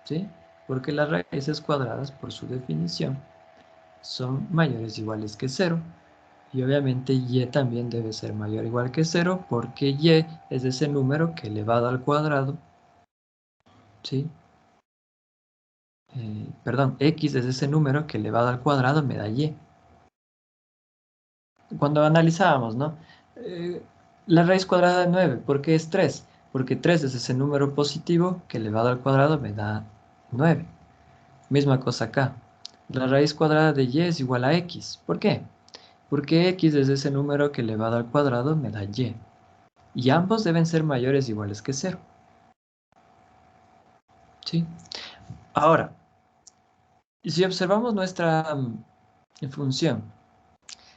¿Sí? Porque las raíces cuadradas, por su definición, son mayores o iguales que 0. Y obviamente y también debe ser mayor o igual que 0, porque y es ese número que elevado al cuadrado, ¿sí? Perdón, x es ese número que elevado al cuadrado me da y. Cuando analizábamos, ¿no? La raíz cuadrada de 9, ¿por qué es 3? Porque 3 es ese número positivo que elevado al cuadrado me da 9. Misma cosa acá. La raíz cuadrada de y es igual a x. ¿Por qué? Porque x es ese número que elevado al cuadrado me da y. Y ambos deben ser mayores o iguales que 0. ¿Sí? Ahora, si observamos nuestra función,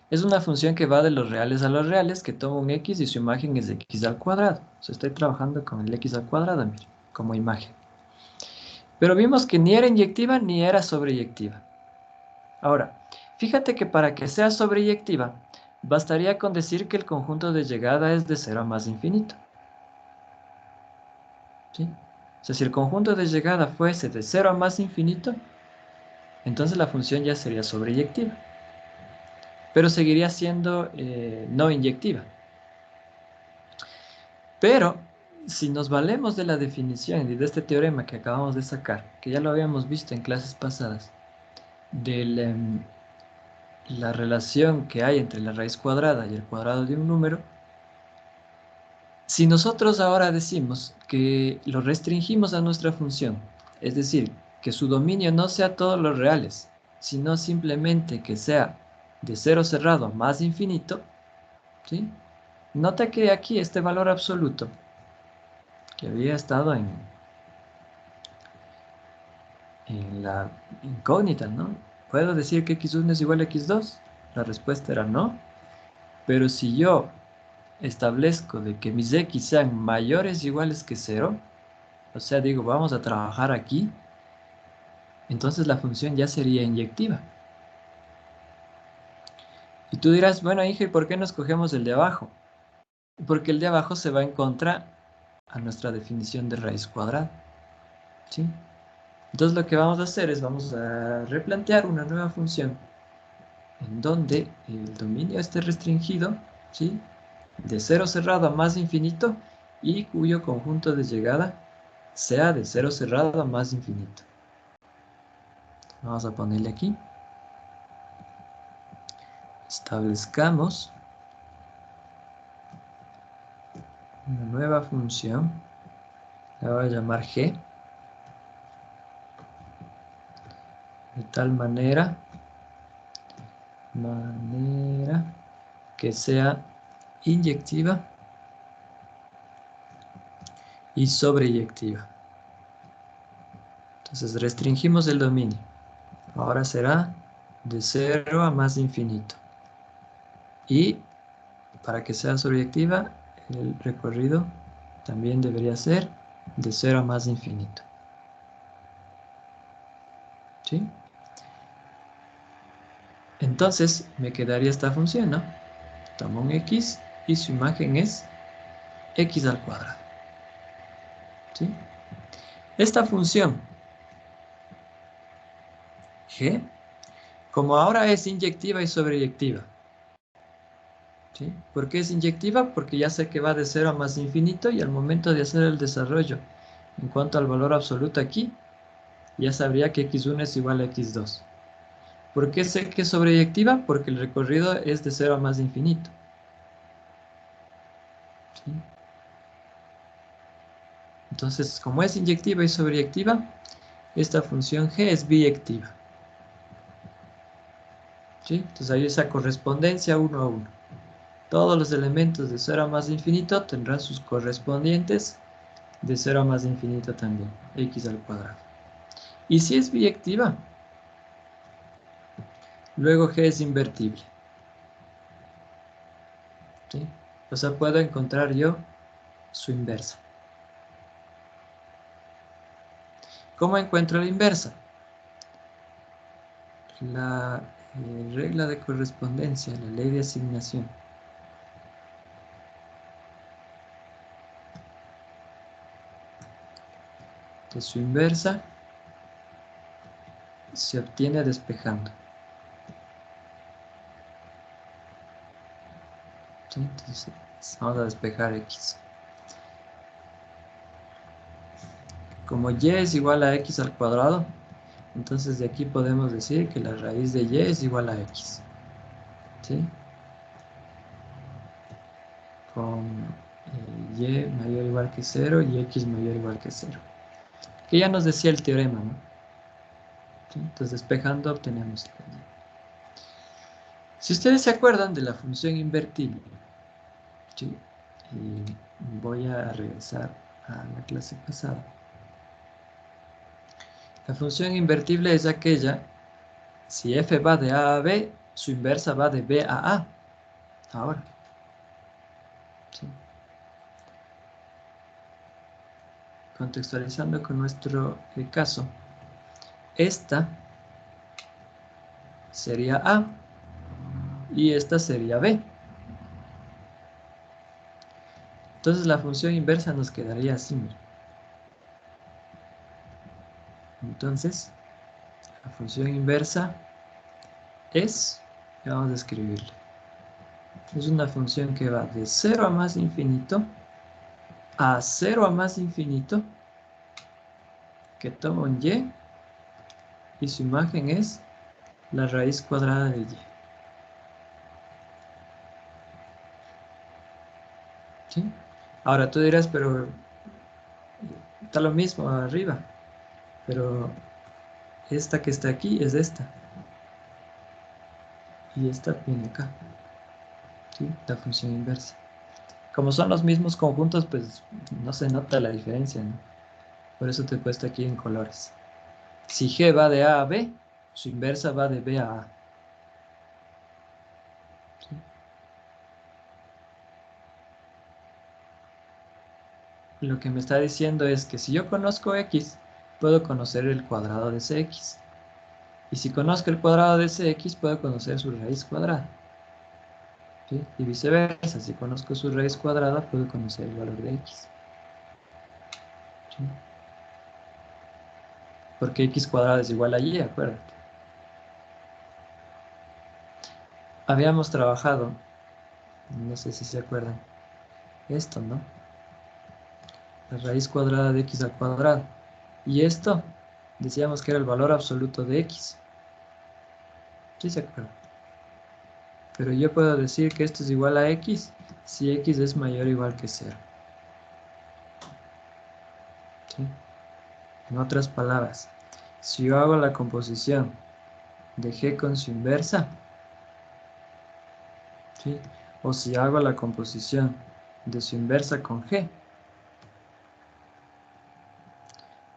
es una función que va de los reales a los reales, que toma un x y su imagen es de x al cuadrado. O sea, estoy trabajando con el x al cuadrado, mire, como imagen. Pero vimos que ni era inyectiva ni era sobreyectiva. Ahora, fíjate que para que sea sobreyectiva, bastaría con decir que el conjunto de llegada es de 0 a más infinito. ¿Sí? O sea, si el conjunto de llegada fuese de 0 a más infinito, entonces la función ya sería sobreyectiva. Pero seguiría siendo no inyectiva. Pero, si nos valemos de la definición y de este teorema que acabamos de sacar, que ya lo habíamos visto en clases pasadas, de la relación que hay entre la raíz cuadrada y el cuadrado de un número, si nosotros ahora decimos que lo restringimos a nuestra función, es decir, que su dominio no sea todos los reales, sino simplemente que sea de 0 cerrado a más infinito, ¿sí? Nota que aquí este valor absoluto, que había estado en la incógnita, ¿no? ¿Puedo decir que x1 es igual a x2? La respuesta era no. Pero si yo establezco de que mis x sean mayores o iguales que 0, o sea, digo, vamos a trabajar aquí, entonces la función ya sería inyectiva. Y tú dirás, bueno, Inge, ¿por qué no escogemos el de abajo? Porque el de abajo se va en contra a nuestra definición de raíz cuadrada, ¿sí? Entonces lo que vamos a hacer es, vamos a replantear una nueva función en donde el dominio esté restringido, ¿sí? De 0 cerrado a más infinito y cuyo conjunto de llegada sea de 0 cerrado a más infinito. Vamos a ponerle aquí. Establezcamos una nueva función. La voy a llamar g. De tal manera que sea inyectiva y sobreyectiva. Entonces restringimos el dominio. Ahora será de 0 a más infinito. Y para que sea sobreyectiva, el recorrido también debería ser de 0 a más infinito. ¿Sí? Entonces me quedaría esta función, ¿no? Tomo un x y su imagen es x al cuadrado. ¿Sí? Esta función g, como ahora es inyectiva y sobreyectiva. ¿Sí? ¿Por qué es inyectiva? Porque ya sé que va de 0 a más infinito y al momento de hacer el desarrollo en cuanto al valor absoluto aquí, ya sabría que x1 es igual a x2. ¿Por qué sé que es sobreyectiva? Porque el recorrido es de 0 a más infinito. ¿Sí? Entonces, como es inyectiva y sobreyectiva, esta función g es biyectiva. ¿Sí? Entonces hay esa correspondencia 1 a 1. Todos los elementos de 0 a más infinito tendrán sus correspondientes de 0 a más infinito también, x al cuadrado. Y si es biyectiva, luego g es invertible. ¿Sí? O sea, puedo encontrar yo su inversa. ¿Cómo encuentro la inversa? La regla de correspondencia, la ley de asignación. Entonces su inversa se obtiene despejando. ¿Sí? Entonces vamos a despejar x. Como y es igual a x al cuadrado, entonces de aquí podemos decir que la raíz de y es igual a x. ¿Sí? Con y mayor o igual que 0 y x mayor o igual que 0. Que ya nos decía el teorema, ¿no? ¿Sí? Entonces despejando obtenemos la y. Si ustedes se acuerdan de la función invertible, ¿sí? Y voy a regresar a la clase pasada. La función invertible es aquella, si f va de a a b, su inversa va de b a a. Ahora. ¿Sí? Contextualizando con nuestro caso, esta sería a y esta sería b. Entonces la función inversa nos quedaría así. Mira. Entonces, la función inversa es, vamos a escribirla, es una función que va de 0 a más infinito a 0 a más infinito, que toma un y su imagen es la raíz cuadrada de y. ¿Sí? Ahora tú dirás, pero está lo mismo arriba, pero esta que está aquí es esta. Y esta viene acá. ¿Sí? La función inversa. Como son los mismos conjuntos, pues no se nota la diferencia, ¿no? Por eso te he puesto aquí en colores. Si G va de A a B, su inversa va de B a A. ¿Sí? Lo que me está diciendo es que si yo conozco X, puedo conocer el cuadrado de Cx. Y si conozco el cuadrado de Cx, puedo conocer su raíz cuadrada. ¿Sí? Y viceversa, si conozco su raíz cuadrada, puedo conocer el valor de X. ¿Sí? Porque X cuadrado es igual a Y, acuérdate. Habíamos trabajado, no sé si se acuerdan, esto, ¿no? La raíz cuadrada de X al cuadrado. Y esto, decíamos que era el valor absoluto de X. ¿Sí se acuerdan? Pero yo puedo decir que esto es igual a X si X es mayor o igual que 0. ¿Sí? En otras palabras, si yo hago la composición de G con su inversa, ¿sí? O si hago la composición de su inversa con G,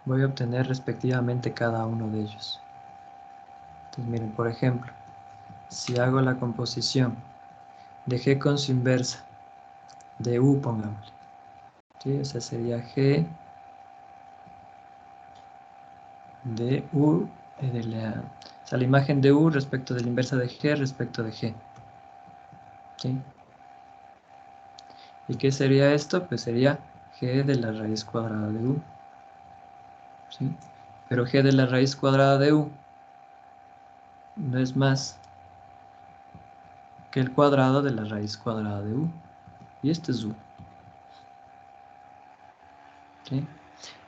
voy a obtener respectivamente cada uno de ellos. Entonces miren, por ejemplo, si hago la composición de G con su inversa de U, pongámosle, ¿sí? O sea, sería G de U, o sea, la imagen de U respecto de la inversa de G respecto de G. ¿Sí? ¿Y qué sería esto? Pues sería G de la raíz cuadrada de U. ¿Sí? Pero G de la raíz cuadrada de U no es más que el cuadrado de la raíz cuadrada de U. Y este es U. ¿Sí?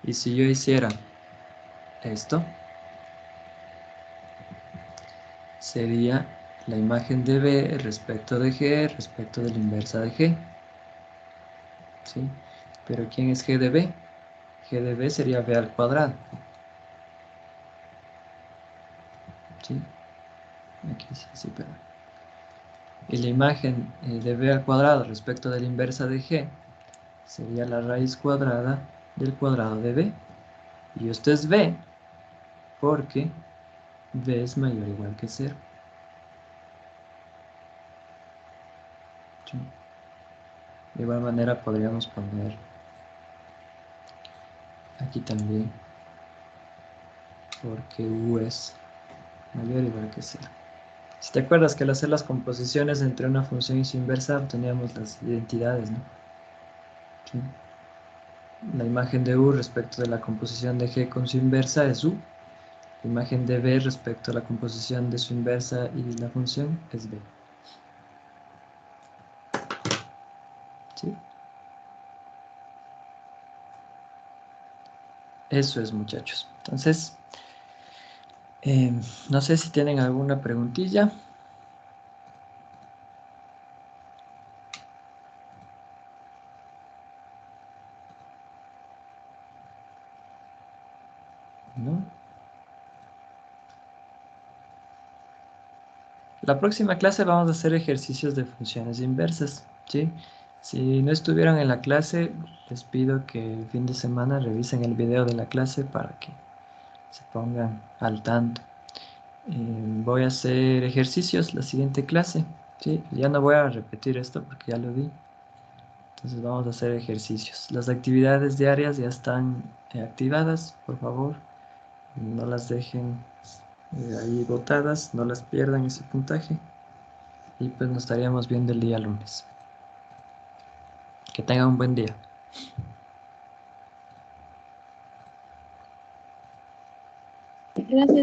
Y si yo hiciera esto, sería la imagen de B respecto de G respecto de la inversa de G. ¿Sí? Pero ¿quién es G de B? G de B sería B al cuadrado. ¿Sí? Aquí sí, pero... Y la imagen de B al cuadrado respecto de la inversa de G sería la raíz cuadrada del cuadrado de B. Y esto es B porque B es mayor o igual que 0. ¿Sí? De igual manera podríamos poner aquí también porque U es mayor o igual que 0. Si te acuerdas que al hacer las composiciones entre una función y su inversa obteníamos las identidades, ¿no? ¿Sí? La imagen de U respecto de la composición de G con su inversa es U. La imagen de B respecto a la composición de su inversa y la función es B. ¿Sí? Eso es, muchachos. Entonces, no sé si tienen alguna preguntilla. ¿No? La próxima clase vamos a hacer ejercicios de funciones inversas, ¿sí? Si no estuvieron en la clase, les pido que el fin de semana revisen el video de la clase para que se pongan al tanto. Voy a hacer ejercicios la siguiente clase, ¿sí? Ya no voy a repetir esto porque ya lo vi. Entonces vamos a hacer ejercicios. Las actividades diarias ya están activadas, por favor. No las dejen ahí botadas, no las pierdan ese puntaje. Y pues nos estaríamos viendo el día lunes. Que tengan un buen día. Gracias.